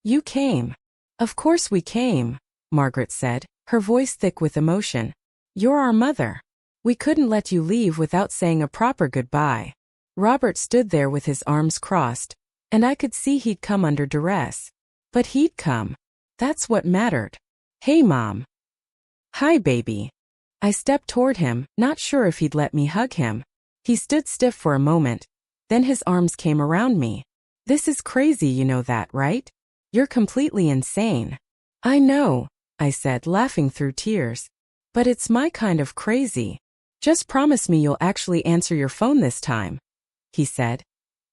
You came. Of course we came, Margaret said, her voice thick with emotion. You're our mother. We couldn't let you leave without saying a proper goodbye. Robert stood there with his arms crossed, and I could see he'd come under duress. But he'd come. That's what mattered. Hey, Mom. Hi, baby. I stepped toward him, not sure if he'd let me hug him. He stood stiff for a moment, then his arms came around me. This is crazy, you know that, right? You're completely insane. I know, I said, laughing through tears. But it's my kind of crazy. Just promise me you'll actually answer your phone this time, he said,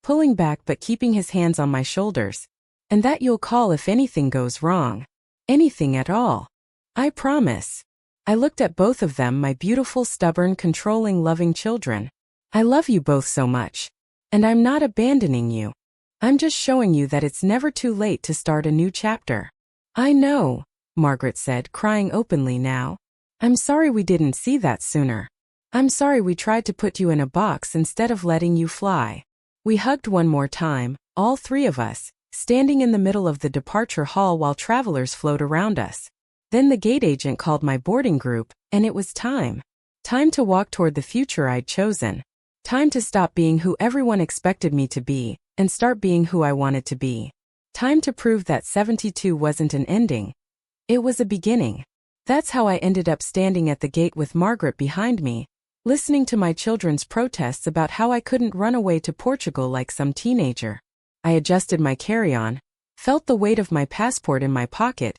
pulling back but keeping his hands on my shoulders. And that you'll call if anything goes wrong. Anything at all. I promise. I looked at both of them, my beautiful, stubborn, controlling, loving children. I love you both so much. And I'm not abandoning you. I'm just showing you that it's never too late to start a new chapter. I know, Margaret said, crying openly now. I'm sorry we didn't see that sooner. I'm sorry we tried to put you in a box instead of letting you fly. We hugged one more time, all three of us, standing in the middle of the departure hall while travelers flowed around us. Then the gate agent called my boarding group, and it was time. Time to walk toward the future I'd chosen. Time to stop being who everyone expected me to be, and start being who I wanted to be. Time to prove that 72 wasn't an ending. It was a beginning. That's how I ended up standing at the gate with Margaret behind me, listening to my children's protests about how I couldn't run away to Portugal like some teenager. I adjusted my carry-on, felt the weight of my passport in my pocket,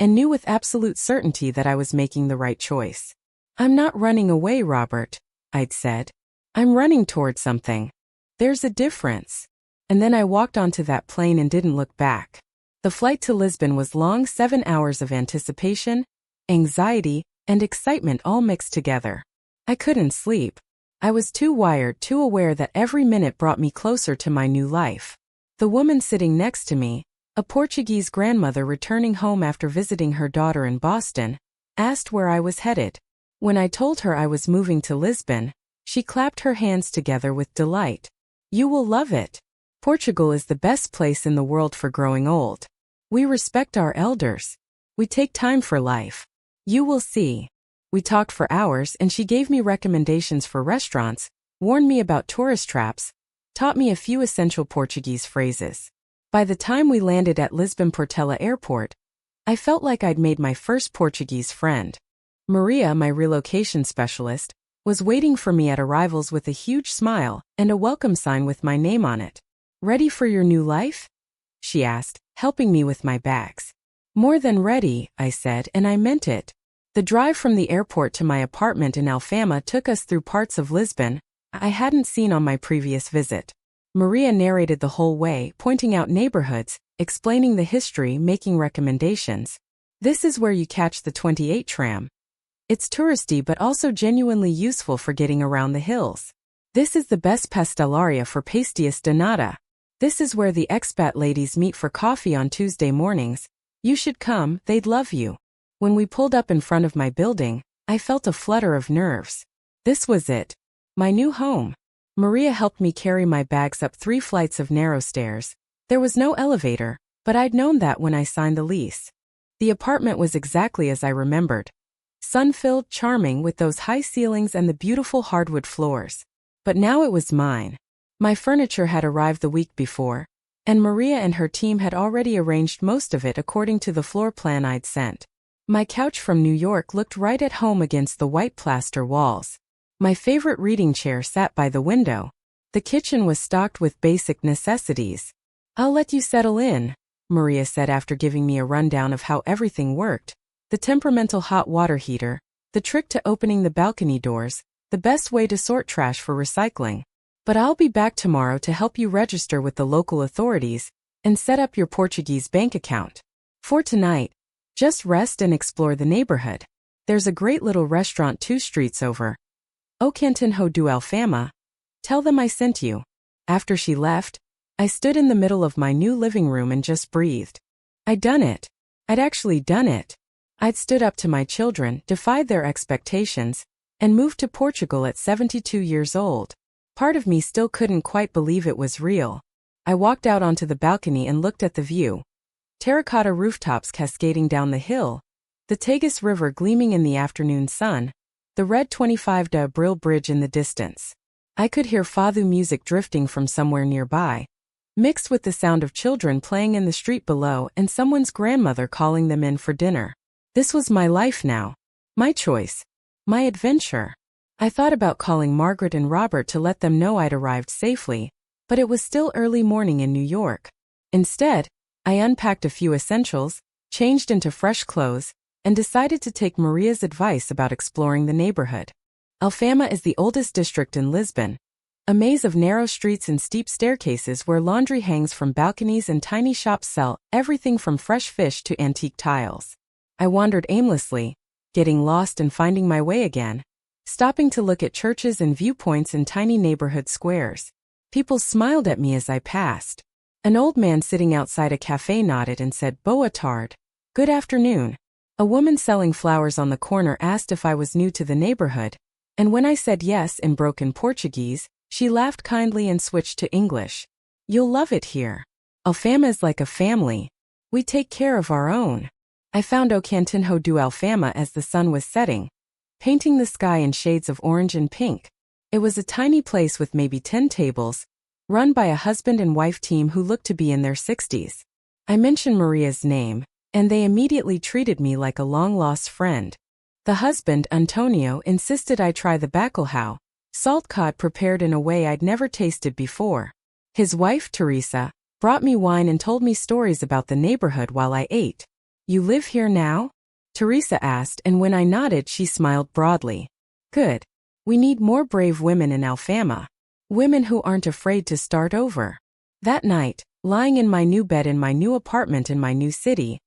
and knew with absolute certainty that I was making the right choice. I'm not running away, Robert, I'd said. I'm running toward something. There's a difference. And then I walked onto that plane and didn't look back. The flight to Lisbon was long 7 hours of anticipation, anxiety, and excitement all mixed together. I couldn't sleep. I was too wired, too aware that every minute brought me closer to my new life. The woman sitting next to me, a Portuguese grandmother returning home after visiting her daughter in Boston, asked where I was headed. When I told her I was moving to Lisbon, she clapped her hands together with delight. You will love it. Portugal is the best place in the world for growing old. We respect our elders. We take time for life. You will see. We talked for hours and she gave me recommendations for restaurants, warned me about tourist traps, taught me a few essential Portuguese phrases. By the time we landed at Lisbon Portela Airport, I felt like I'd made my first Portuguese friend. Maria, my relocation specialist, was waiting for me at arrivals with a huge smile and a welcome sign with my name on it. Ready for your new life? She asked, helping me with my bags. More than ready, I said, and I meant it. The drive from the airport to my apartment in Alfama took us through parts of Lisbon I hadn't seen on my previous visit. Maria narrated the whole way, pointing out neighborhoods, explaining the history, making recommendations. This is where you catch the 28 tram. It's touristy but also genuinely useful for getting around the hills. This is the best pastelaria for pastéis de nata. This is where the expat ladies meet for coffee on Tuesday mornings. You should come, they'd love you. When we pulled up in front of my building, I felt a flutter of nerves. This was it. My new home. Maria helped me carry my bags up 3 flights of narrow stairs. There was no elevator, but I'd known that when I signed the lease. The apartment was exactly as I remembered. Sun-filled, charming with those high ceilings and the beautiful hardwood floors. But now it was mine. My furniture had arrived the week before, and Maria and her team had already arranged most of it according to the floor plan I'd sent. My couch from New York looked right at home against the white plaster walls. My favorite reading chair sat by the window. The kitchen was stocked with basic necessities. I'll let you settle in, Maria said after giving me a rundown of how everything worked. The temperamental hot water heater, the trick to opening the balcony doors, the best way to sort trash for recycling. But I'll be back tomorrow to help you register with the local authorities and set up your Portuguese bank account. For tonight, just rest and explore the neighborhood. There's a great little restaurant 2 streets over. O Cantinho do Alfama. Tell them I sent you. After she left, I stood in the middle of my new living room and just breathed. I'd done it. I'd actually done it. I'd stood up to my children, defied their expectations, and moved to Portugal at 72 years old. Part of me still couldn't quite believe it was real. I walked out onto the balcony and looked at the view. Terracotta rooftops cascading down the hill, the Tagus River gleaming in the afternoon sun, the red 25 de Abril bridge in the distance. I could hear fado music drifting from somewhere nearby, mixed with the sound of children playing in the street below and someone's grandmother calling them in for dinner. This was my life now. My choice. My adventure. I thought about calling Margaret and Robert to let them know I'd arrived safely, but it was still early morning in New York. Instead, I unpacked a few essentials, changed into fresh clothes, and decided to take Maria's advice about exploring the neighborhood. Alfama is the oldest district in Lisbon, a maze of narrow streets and steep staircases where laundry hangs from balconies and tiny shops sell everything from fresh fish to antique tiles. I wandered aimlessly, getting lost and finding my way again, stopping to look at churches and viewpoints in tiny neighborhood squares. People smiled at me as I passed. An old man sitting outside a cafe nodded and said, "Boa tarde." Good afternoon. A woman selling flowers on the corner asked if I was new to the neighborhood, And when I said yes in broken Portuguese, she laughed kindly and switched to English. You'll love it here. Alfama is like a family. We take care of our own. I found O Cantinho do Alfama as the sun was setting, painting the sky in shades of orange and pink. It was a tiny place with maybe 10 tables, run by a husband and wife team who looked to be in their 60s. I mentioned Maria's name, and they immediately treated me like a long-lost friend. The husband, Antonio, insisted I try the bacalhau, salt cod prepared in a way I'd never tasted before. His wife, Teresa, brought me wine and told me stories about the neighborhood while I ate. You live here now? Teresa asked, and when I nodded she smiled broadly. Good. We need more brave women in Alfama. Women who aren't afraid to start over. That night, lying in my new bed in my new apartment in my new city,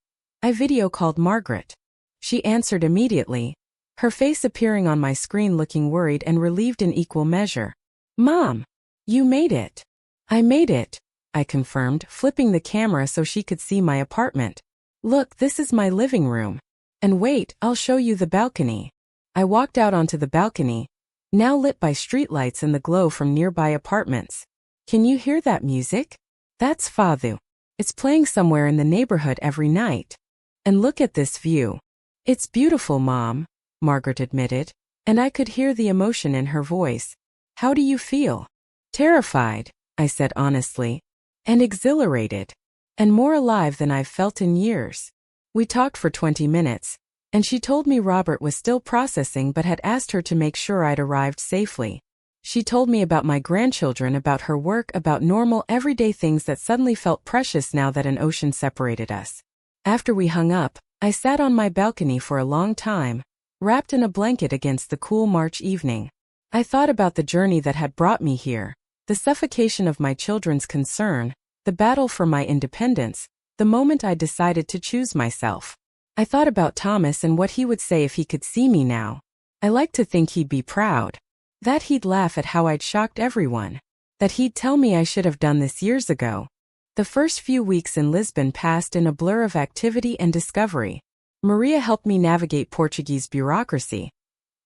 I video called Margaret. She answered immediately, her face appearing on my screen looking worried and relieved in equal measure. Mom, you made it. I made it, I confirmed, flipping the camera so she could see my apartment. Look, this is my living room. And wait, I'll show you the balcony. I walked out onto the balcony, now lit by streetlights and the glow from nearby apartments. Can you hear that music? That's fado. It's playing somewhere in the neighborhood every night. And look at this view. It's beautiful, Mom, Margaret admitted, and I could hear the emotion in her voice. How do you feel? Terrified, I said honestly, and exhilarated, and more alive than I've felt in years. We talked for 20 minutes, and she told me Robert was still processing but had asked her to make sure I'd arrived safely. She told me about my grandchildren, about her work, about normal, everyday things that suddenly felt precious now that an ocean separated us. After we hung up, I sat on my balcony for a long time, wrapped in a blanket against the cool March evening. I thought about the journey that had brought me here, the suffocation of my children's concern, the battle for my independence, the moment I decided to choose myself. I thought about Thomas and what he would say if he could see me now. I like to think he'd be proud. That he'd laugh at how I'd shocked everyone. That he'd tell me I should have done this years ago. The first few weeks in Lisbon passed in a blur of activity and discovery. Maria helped me navigate Portuguese bureaucracy,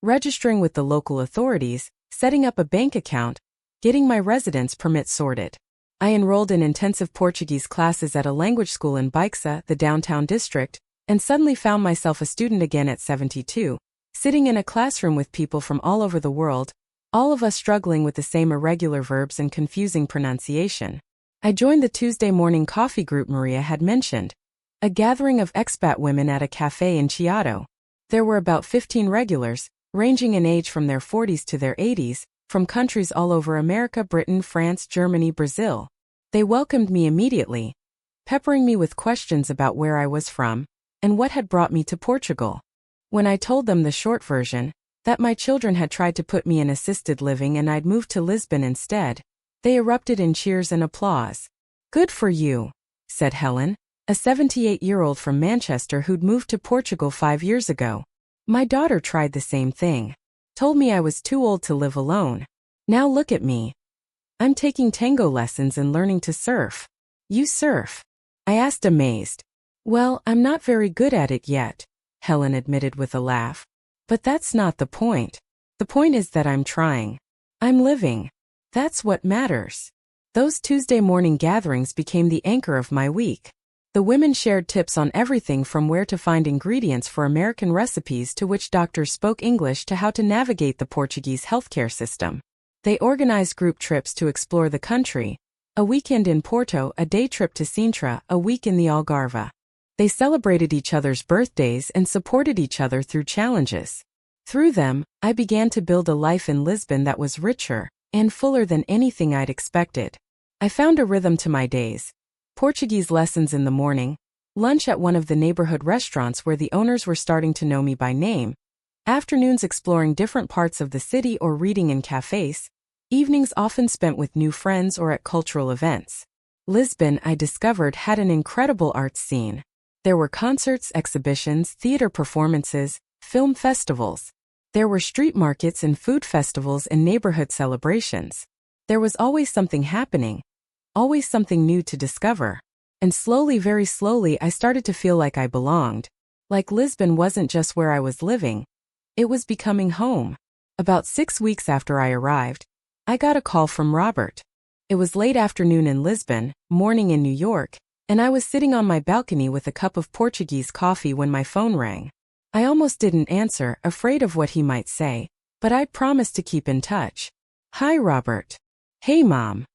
registering with the local authorities, setting up a bank account, getting my residence permit sorted. I enrolled in intensive Portuguese classes at a language school in Baixa, the downtown district, and suddenly found myself a student again at 72, sitting in a classroom with people from all over the world, all of us struggling with the same irregular verbs and confusing pronunciation. I joined the Tuesday morning coffee group Maria had mentioned, a gathering of expat women at a cafe in Chiado. There were about 15 regulars, ranging in age from their 40s to their 80s, from countries all over America, Britain, France, Germany, Brazil. They welcomed me immediately, peppering me with questions about where I was from and what had brought me to Portugal. When I told them the short version, that my children had tried to put me in assisted living and I'd moved to Lisbon instead, they erupted in cheers and applause. Good for you, said Helen, a 78-year-old from Manchester who'd moved to Portugal 5 years ago. My daughter tried the same thing. Told me I was too old to live alone. Now look at me. I'm taking tango lessons and learning to surf. You surf? I asked, amazed. Well, I'm not very good at it yet, Helen admitted with a laugh. But that's not the point. The point is that I'm trying. I'm living. That's what matters. Those Tuesday morning gatherings became the anchor of my week. The women shared tips on everything from where to find ingredients for American recipes to which doctors spoke English to how to navigate the Portuguese healthcare system. They organized group trips to explore the country, a weekend in Porto, a day trip to Sintra, a week in the Algarve. They celebrated each other's birthdays and supported each other through challenges. Through them, I began to build a life in Lisbon that was richer and fuller than anything I'd expected. I found a rhythm to my days. Portuguese lessons in the morning, lunch at one of the neighborhood restaurants where the owners were starting to know me by name, afternoons exploring different parts of the city or reading in cafes, evenings often spent with new friends or at cultural events. Lisbon, I discovered, had an incredible arts scene. There were concerts, exhibitions, theater performances, film festivals. There were street markets and food festivals and neighborhood celebrations. There was always something happening, always something new to discover. And slowly, very slowly, I started to feel like I belonged. Like Lisbon wasn't just where I was living. It was becoming home. About 6 weeks after I arrived, I got a call from Robert. It was late afternoon in Lisbon, morning in New York, and I was sitting on my balcony with a cup of Portuguese coffee when my phone rang. I almost didn't answer, afraid of what he might say, but I'd promised to keep in touch. Hi, Robert. Hey, Mom.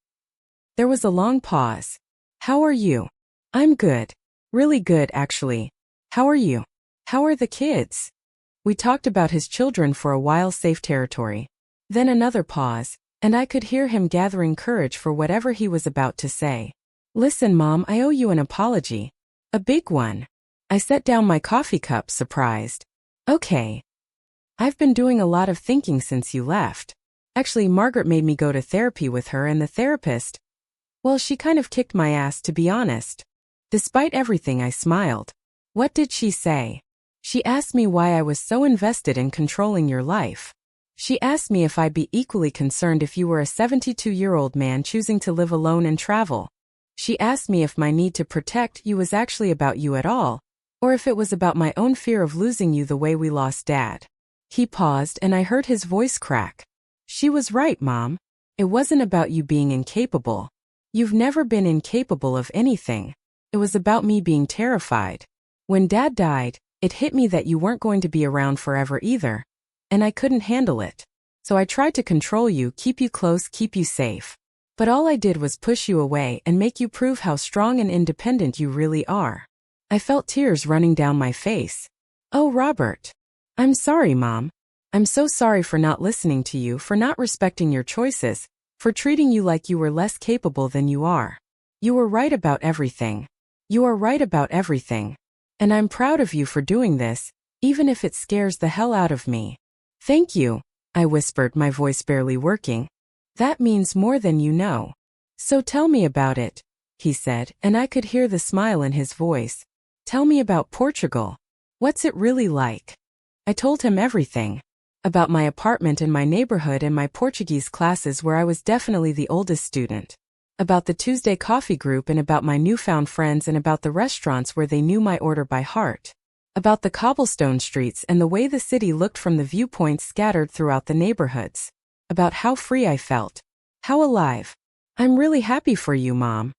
There was a long pause. How are you? I'm good. Really good, actually. How are you? How are the kids? We talked about his children for a while, safe territory. Then another pause, and I could hear him gathering courage for whatever he was about to say. Listen, Mom, I owe you an apology. A big one. I set down my coffee cup, surprised. Okay. I've been doing a lot of thinking since you left. Actually, Margaret made me go to therapy with her, and the therapist, well, she kind of kicked my ass, to be honest. Despite everything, I smiled. What did she say? She asked me why I was so invested in controlling your life. She asked me if I'd be equally concerned if you were a 72-year-old man choosing to live alone and travel. She asked me if my need to protect you was actually about you at all, or if it was about my own fear of losing you the way we lost Dad. He paused and I heard his voice crack. She was right, Mom. It wasn't about you being incapable. You've never been incapable of anything. It was about me being terrified. When Dad died, it hit me that you weren't going to be around forever either. And I couldn't handle it. So I tried to control you, keep you close, keep you safe. But all I did was push you away and make you prove how strong and independent you really are. I felt tears running down my face. Oh, Robert. I'm sorry, Mom. I'm so sorry for not listening to you, for not respecting your choices, for treating you like you were less capable than you are. You were right about everything. You are right about everything. And I'm proud of you for doing this, even if it scares the hell out of me. Thank you, I whispered, my voice barely working. That means more than you know. So tell me about it, he said, and I could hear the smile in his voice. Tell me about Portugal. What's it really like? I told him everything. About my apartment and my neighborhood and my Portuguese classes where I was definitely the oldest student. About the Tuesday coffee group and about my newfound friends and about the restaurants where they knew my order by heart. About the cobblestone streets and the way the city looked from the viewpoints scattered throughout the neighborhoods. About how free I felt. How alive. I'm really happy for you, Mom,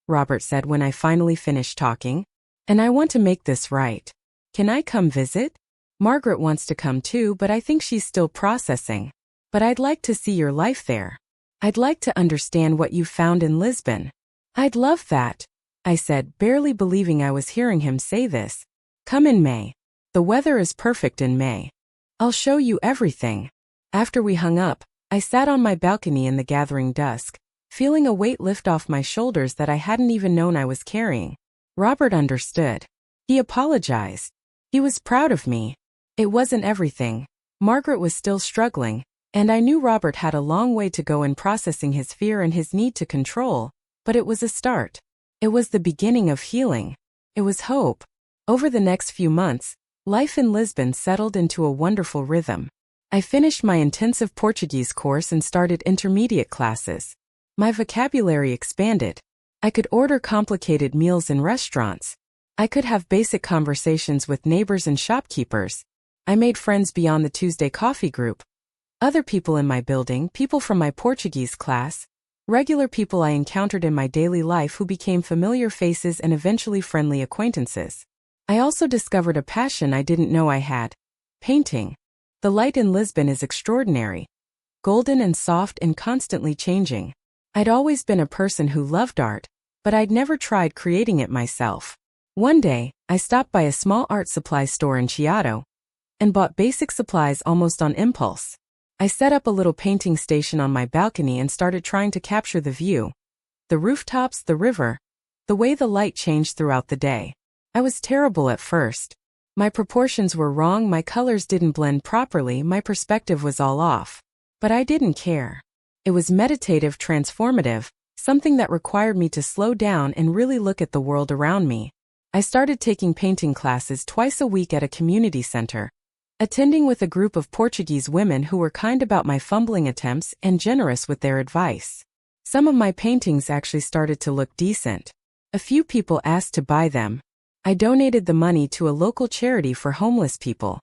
Robert said when I finally finished talking. And I want to make this right. Can I come visit? Margaret wants to come too, but I think she's still processing. But I'd like to see your life there. I'd like to understand what you found in Lisbon. I'd love that, I said, barely believing I was hearing him say this. Come in May. The weather is perfect in May. I'll show you everything. After we hung up, I sat on my balcony in the gathering dusk, feeling a weight lift off my shoulders that I hadn't even known I was carrying. Robert understood. He apologized. He was proud of me. It wasn't everything. Margaret was still struggling, and I knew Robert had a long way to go in processing his fear and his need to control, but it was a start. It was the beginning of healing. It was hope. Over the next few months, life in Lisbon settled into a wonderful rhythm. I finished my intensive Portuguese course and started intermediate classes. My vocabulary expanded. I could order complicated meals in restaurants. I could have basic conversations with neighbors and shopkeepers. I made friends beyond the Tuesday coffee group. Other people in my building, people from my Portuguese class, regular people I encountered in my daily life who became familiar faces and eventually friendly acquaintances. I also discovered a passion I didn't know I had. Painting. The light in Lisbon is extraordinary. Golden and soft and constantly changing. I'd always been a person who loved art, but I'd never tried creating it myself. One day, I stopped by a small art supply store in Chiado and bought basic supplies almost on impulse. I set up a little painting station on my balcony and started trying to capture the view. The rooftops, the river, the way the light changed throughout the day. I was terrible at first. My proportions were wrong, my colors didn't blend properly, my perspective was all off. But I didn't care. It was meditative, transformative, something that required me to slow down and really look at the world around me. I started taking painting classes twice a week at a community center, attending with a group of Portuguese women who were kind about my fumbling attempts and generous with their advice. Some of my paintings actually started to look decent. A few people asked to buy them. I donated the money to a local charity for homeless people.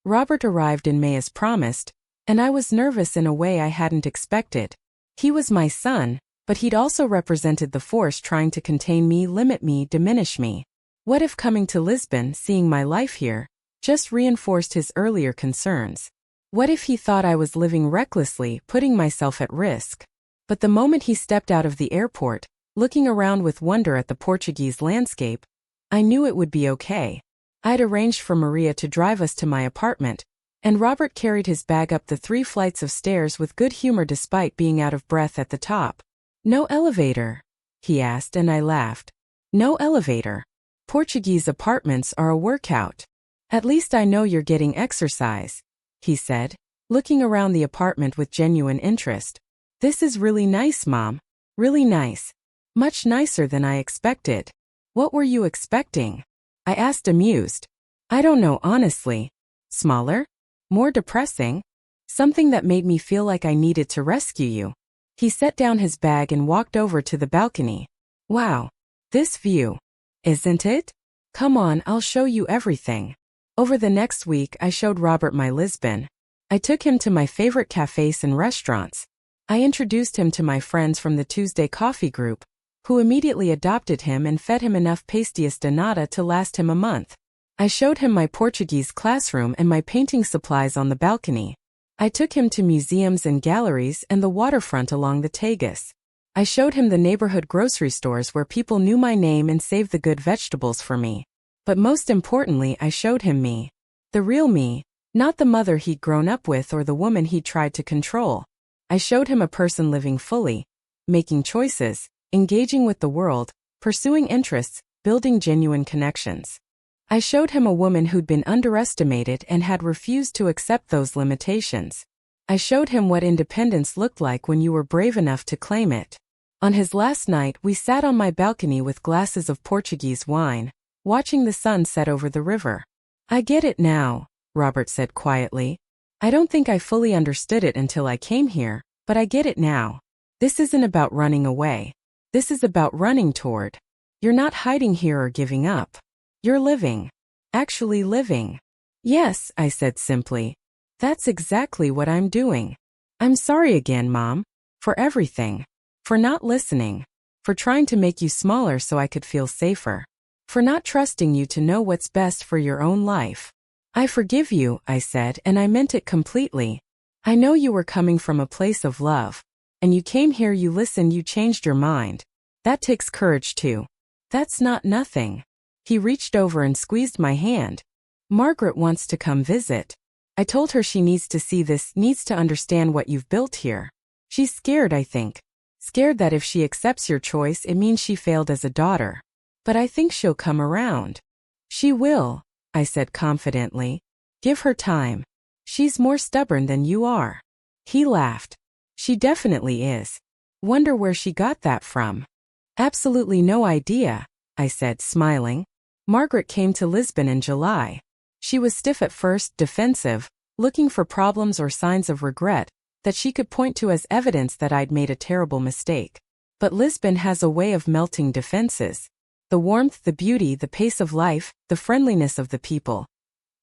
Robert arrived in May as promised, And I was nervous in a way I hadn't expected. He was my son, but he'd also represented the force trying to contain me, limit me, diminish me. What if coming to Lisbon, seeing my life here, just reinforced his earlier concerns? What if he thought I was living recklessly, putting myself at risk? But the moment he stepped out of the airport, looking around with wonder at the Portuguese landscape, I knew it would be okay. I'd arranged for Maria to drive us to my apartment, and Robert carried his bag up the 3 flights of stairs with good humor despite being out of breath at the top. "No elevator?" he asked, and I laughed. "No elevator. Portuguese apartments are a workout. At least I know you're getting exercise," he said, looking around the apartment with genuine interest. "This is really nice, Mom. Really nice. Much nicer than I expected." "What were you expecting?" I asked, amused. "I don't know, honestly. Smaller? More depressing? Something that made me feel like I needed to rescue you." He set down his bag and walked over to the balcony. "Wow. This view. Isn't it? Come on, I'll show you everything." Over the next week, I showed Robert my Lisbon. I took him to my favorite cafes and restaurants. I introduced him to my friends from the Tuesday Coffee group, who immediately adopted him and fed him enough pastéis de nata to last him a month. I showed him my Portuguese classroom and my painting supplies on the balcony. I took him to museums and galleries and the waterfront along the Tagus. I showed him the neighborhood grocery stores where people knew my name and saved the good vegetables for me. But most importantly, I showed him me. The real me, not the mother he'd grown up with or the woman he'd tried to control. I showed him a person living fully, making choices, engaging with the world, pursuing interests, building genuine connections. I showed him a woman who'd been underestimated and had refused to accept those limitations. I showed him what independence looked like when you were brave enough to claim it. On his last night, we sat on my balcony with glasses of Portuguese wine, watching the sun set over the river. "I get it now," Robert said quietly. "I don't think I fully understood it until I came here, but I get it now. This isn't about running away. This is about running toward. You're not hiding here or giving up. You're living. Actually living." "Yes," I said simply. "That's exactly what I'm doing. I'm sorry again, Mom. For everything. For not listening. For trying to make you smaller so I could feel safer. For not trusting you to know what's best for your own life. I forgive you," I said, and I meant it completely. "I know you were coming from a place of love. And you came here, you listened, you changed your mind. That takes courage too. That's not nothing." He reached over and squeezed my hand. "Margaret wants to come visit. I told her she needs to see this, needs to understand what you've built here. She's scared, I think. Scared that if she accepts your choice, it means she failed as a daughter. But I think she'll come around." "She will," I said confidently. "Give her time. She's more stubborn than you are." He laughed. "She definitely is. Wonder where she got that from." "Absolutely no idea," I said, smiling. "Margaret came to Lisbon in July. She was stiff at first, defensive, looking for problems or signs of regret that she could point to as evidence that I'd made a terrible mistake. But Lisbon has a way of melting defenses. The warmth, the beauty, the pace of life, the friendliness of the people.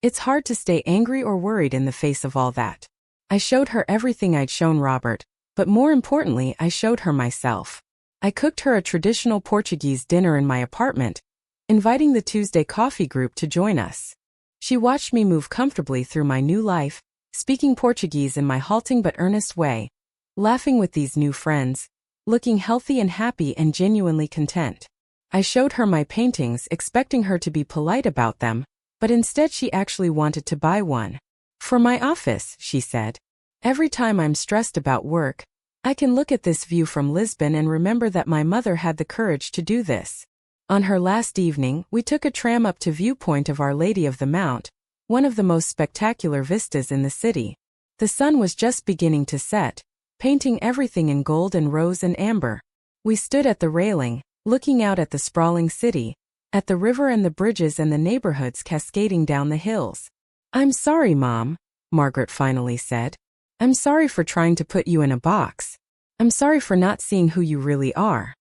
It's hard to stay angry or worried in the face of all that." I showed her everything I'd shown Robert, but more importantly, I showed her myself. I cooked her a traditional Portuguese dinner in my apartment, inviting the Tuesday Coffee group to join us. She watched me move comfortably through my new life, speaking Portuguese in my halting but earnest way, laughing with these new friends, looking healthy and happy and genuinely content. I showed her my paintings, expecting her to be polite about them, but instead she actually wanted to buy one. "For my office," she said. "Every time I'm stressed about work, I can look at this view from Lisbon and remember that my mother had the courage to do this." On her last evening, we took a tram up to Viewpoint of Our Lady of the Mount, one of the most spectacular vistas in the city. The sun was just beginning to set, painting everything in gold and rose and amber. We stood at the railing, looking out at the sprawling city, at the river and the bridges and the neighborhoods cascading down the hills. "I'm sorry, Mom," Margaret finally said. "I'm sorry for trying to put you in a box. I'm sorry for not seeing who you really are.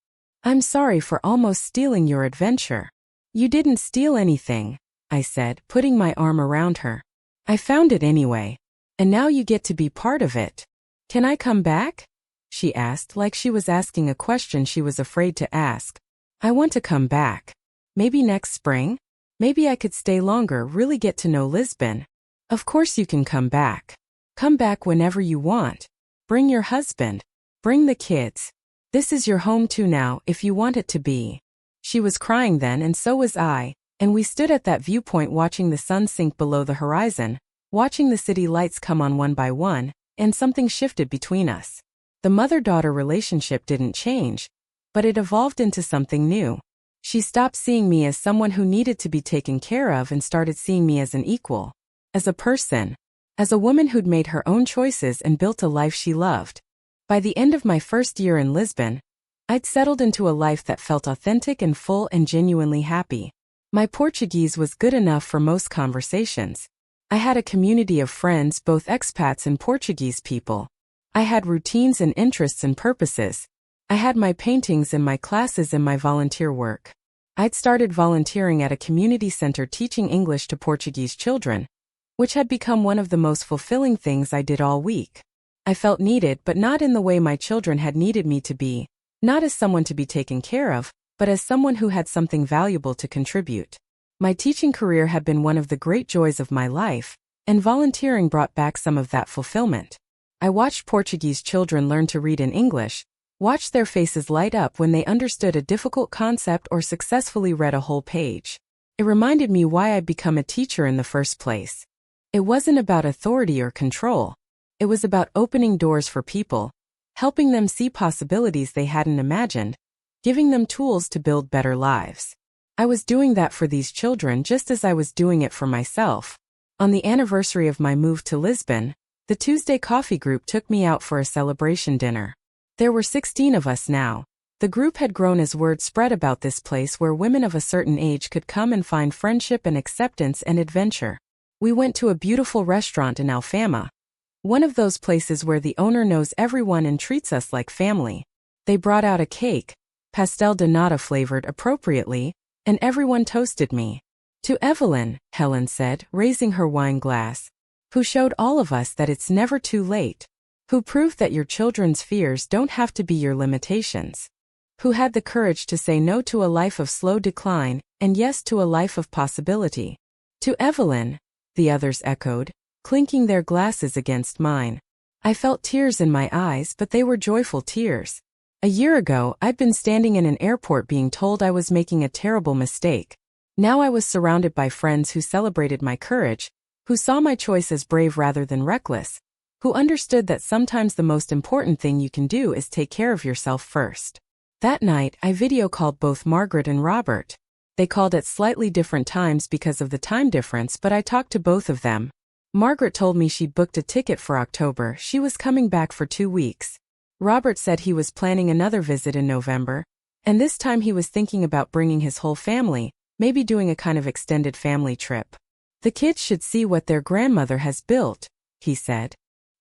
I'm sorry for almost stealing your adventure." "You didn't steal anything," I said, putting my arm around her. "I found it anyway. And now you get to be part of it. Can I come back? She asked, like she was asking a question she was afraid to ask. I want to come back. Maybe next spring? Maybe I could stay longer, really get to know Lisbon. Of course you can come back. Come back whenever you want. Bring your husband. Bring the kids. This is your home too now, if you want it to be. She was crying then, and so was I, and we stood at that viewpoint watching the sun sink below the horizon, watching the city lights come on one by one, and something shifted between us. The mother-daughter relationship didn't change, but it evolved into something new. She stopped seeing me as someone who needed to be taken care of and started seeing me as an equal. As a person. As a woman who'd made her own choices and built a life she loved. By the end of my first year in Lisbon, I'd settled into a life that felt authentic and full and genuinely happy. My Portuguese was good enough for most conversations. I had a community of friends, both expats and Portuguese people. I had routines and interests and purposes. I had my paintings and my classes and my volunteer work. I'd started volunteering at a community center teaching English to Portuguese children, which had become one of the most fulfilling things I did all week. I felt needed, but not in the way my children had needed me to be, not as someone to be taken care of, but as someone who had something valuable to contribute. My teaching career had been one of the great joys of my life, and volunteering brought back some of that fulfillment. I watched Portuguese children learn to read in English, watched their faces light up when they understood a difficult concept or successfully read a whole page. It reminded me why I'd become a teacher in the first place. It wasn't about authority or control. It was about opening doors for people, helping them see possibilities they hadn't imagined, giving them tools to build better lives. I was doing that for these children just as I was doing it for myself. On the anniversary of my move to Lisbon, the Tuesday Coffee Group took me out for a celebration dinner. There were 16 of us now. The group had grown as word spread about this place where women of a certain age could come and find friendship and acceptance and adventure. We went to a beautiful restaurant in Alfama. One of those places where the owner knows everyone and treats us like family. They brought out a cake, pastel de nata flavored appropriately, and everyone toasted me. To Evelyn, Helen said, raising her wine glass, who showed all of us that it's never too late, who proved that your children's fears don't have to be your limitations, who had the courage to say no to a life of slow decline and yes to a life of possibility. To Evelyn, the others echoed, clinking their glasses against mine. I felt tears in my eyes, but they were joyful tears. A year ago, I'd been standing in an airport being told I was making a terrible mistake. Now I was surrounded by friends who celebrated my courage, who saw my choice as brave rather than reckless, who understood that sometimes the most important thing you can do is take care of yourself first. That night, I video called both Margaret and Robert. They called at slightly different times because of the time difference, but I talked to both of them. Margaret told me she'd booked a ticket for October. She was coming back for 2 weeks. Robert said he was planning another visit in November, and this time he was thinking about bringing his whole family, maybe doing a kind of extended family trip. The kids should see what their grandmother has built, he said.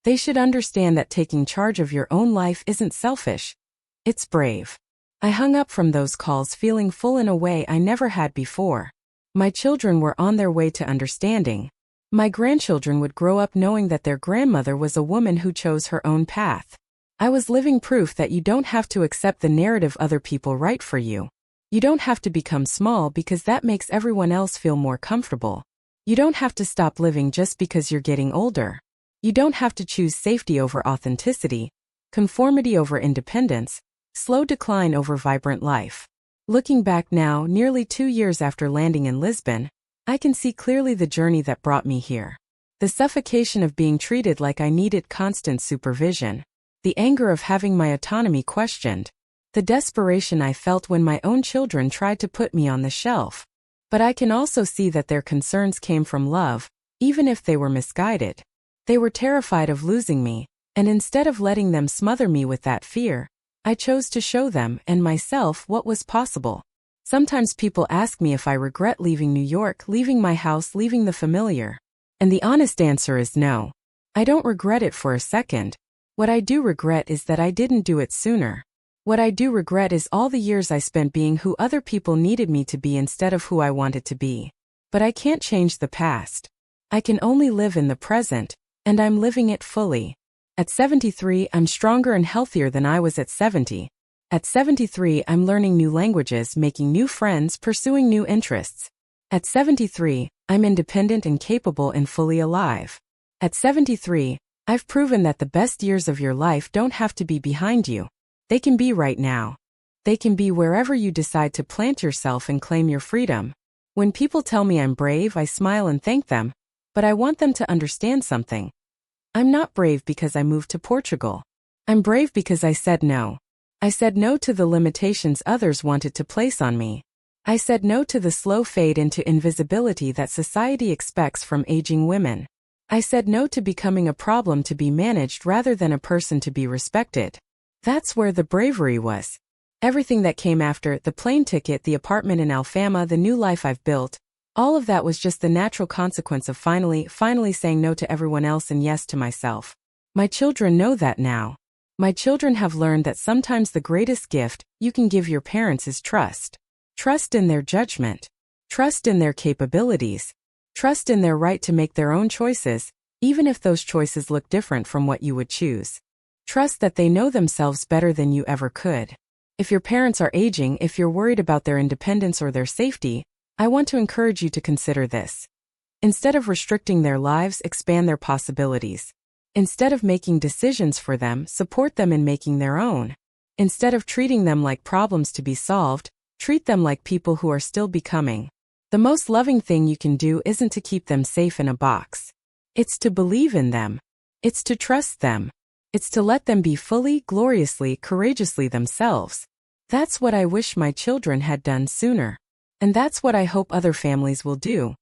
They should understand that taking charge of your own life isn't selfish. It's brave. I hung up from those calls feeling full in a way I never had before. My children were on their way to understanding. My grandchildren would grow up knowing that their grandmother was a woman who chose her own path. I was living proof that you don't have to accept the narrative other people write for you. You don't have to become small because that makes everyone else feel more comfortable. You don't have to stop living just because you're getting older. You don't have to choose safety over authenticity, conformity over independence, slow decline over vibrant life. Looking back now, nearly 2 years after landing in Lisbon, I can see clearly the journey that brought me here. The suffocation of being treated like I needed constant supervision. The anger of having my autonomy questioned. The desperation I felt when my own children tried to put me on the shelf. But I can also see that their concerns came from love, even if they were misguided. They were terrified of losing me, and instead of letting them smother me with that fear, I chose to show them and myself what was possible. Sometimes people ask me if I regret leaving New York, leaving my house, leaving the familiar. And the honest answer is no. I don't regret it for a second. What I do regret is that I didn't do it sooner. What I do regret is all the years I spent being who other people needed me to be instead of who I wanted to be. But I can't change the past. I can only live in the present, And I'm living it fully. At 73, I'm stronger and healthier than I was at 70. At 73, I'm learning new languages, making new friends, pursuing new interests. At 73, I'm independent and capable and fully alive. At 73, I've proven that the best years of your life don't have to be behind you. They can be right now. They can be wherever you decide to plant yourself and claim your freedom. When people tell me I'm brave, I smile and thank them, but I want them to understand something. I'm not brave because I moved to Portugal. I'm brave because I said no. I said no to the limitations others wanted to place on me. I said no to the slow fade into invisibility that society expects from aging women. I said no to becoming a problem to be managed rather than a person to be respected. That's where the bravery was. Everything that came after, the plane ticket, the apartment in Alfama, the new life I've built, all of that was just the natural consequence of finally saying no to everyone else and yes to myself. My children know that now. My children have learned that sometimes the greatest gift you can give your parents is trust. Trust in their judgment. Trust in their capabilities. Trust in their right to make their own choices, even if those choices look different from what you would choose. Trust that they know themselves better than you ever could. If your parents are aging, if you're worried about their independence or their safety, I want to encourage you to consider this. Instead of restricting their lives, expand their possibilities. Instead of making decisions for them, support them in making their own. Instead of treating them like problems to be solved, treat them like people who are still becoming. The most loving thing you can do isn't to keep them safe in a box. It's to believe in them. It's to trust them. It's to let them be fully, gloriously, courageously themselves. That's what I wish my children had done sooner. And that's what I hope other families will do.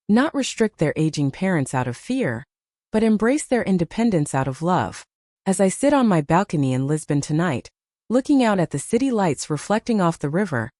Not restrict their aging parents out of fear, but embrace their independence out of love. As I sit on my balcony in Lisbon tonight, looking out at the city lights reflecting off the river,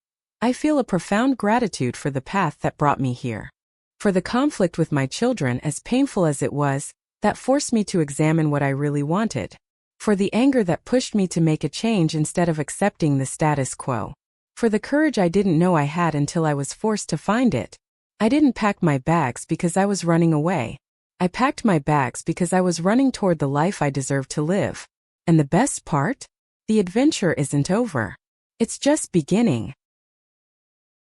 I feel a profound gratitude for the path that brought me here. For the conflict with my children, as painful as it was, that forced me to examine what I really wanted. For the anger that pushed me to make a change instead of accepting the status quo. For the courage I didn't know I had until I was forced to find it. I didn't pack my bags because I was running away. I packed my bags because I was running toward the life I deserved to live. And the best part? The adventure isn't over. It's just beginning.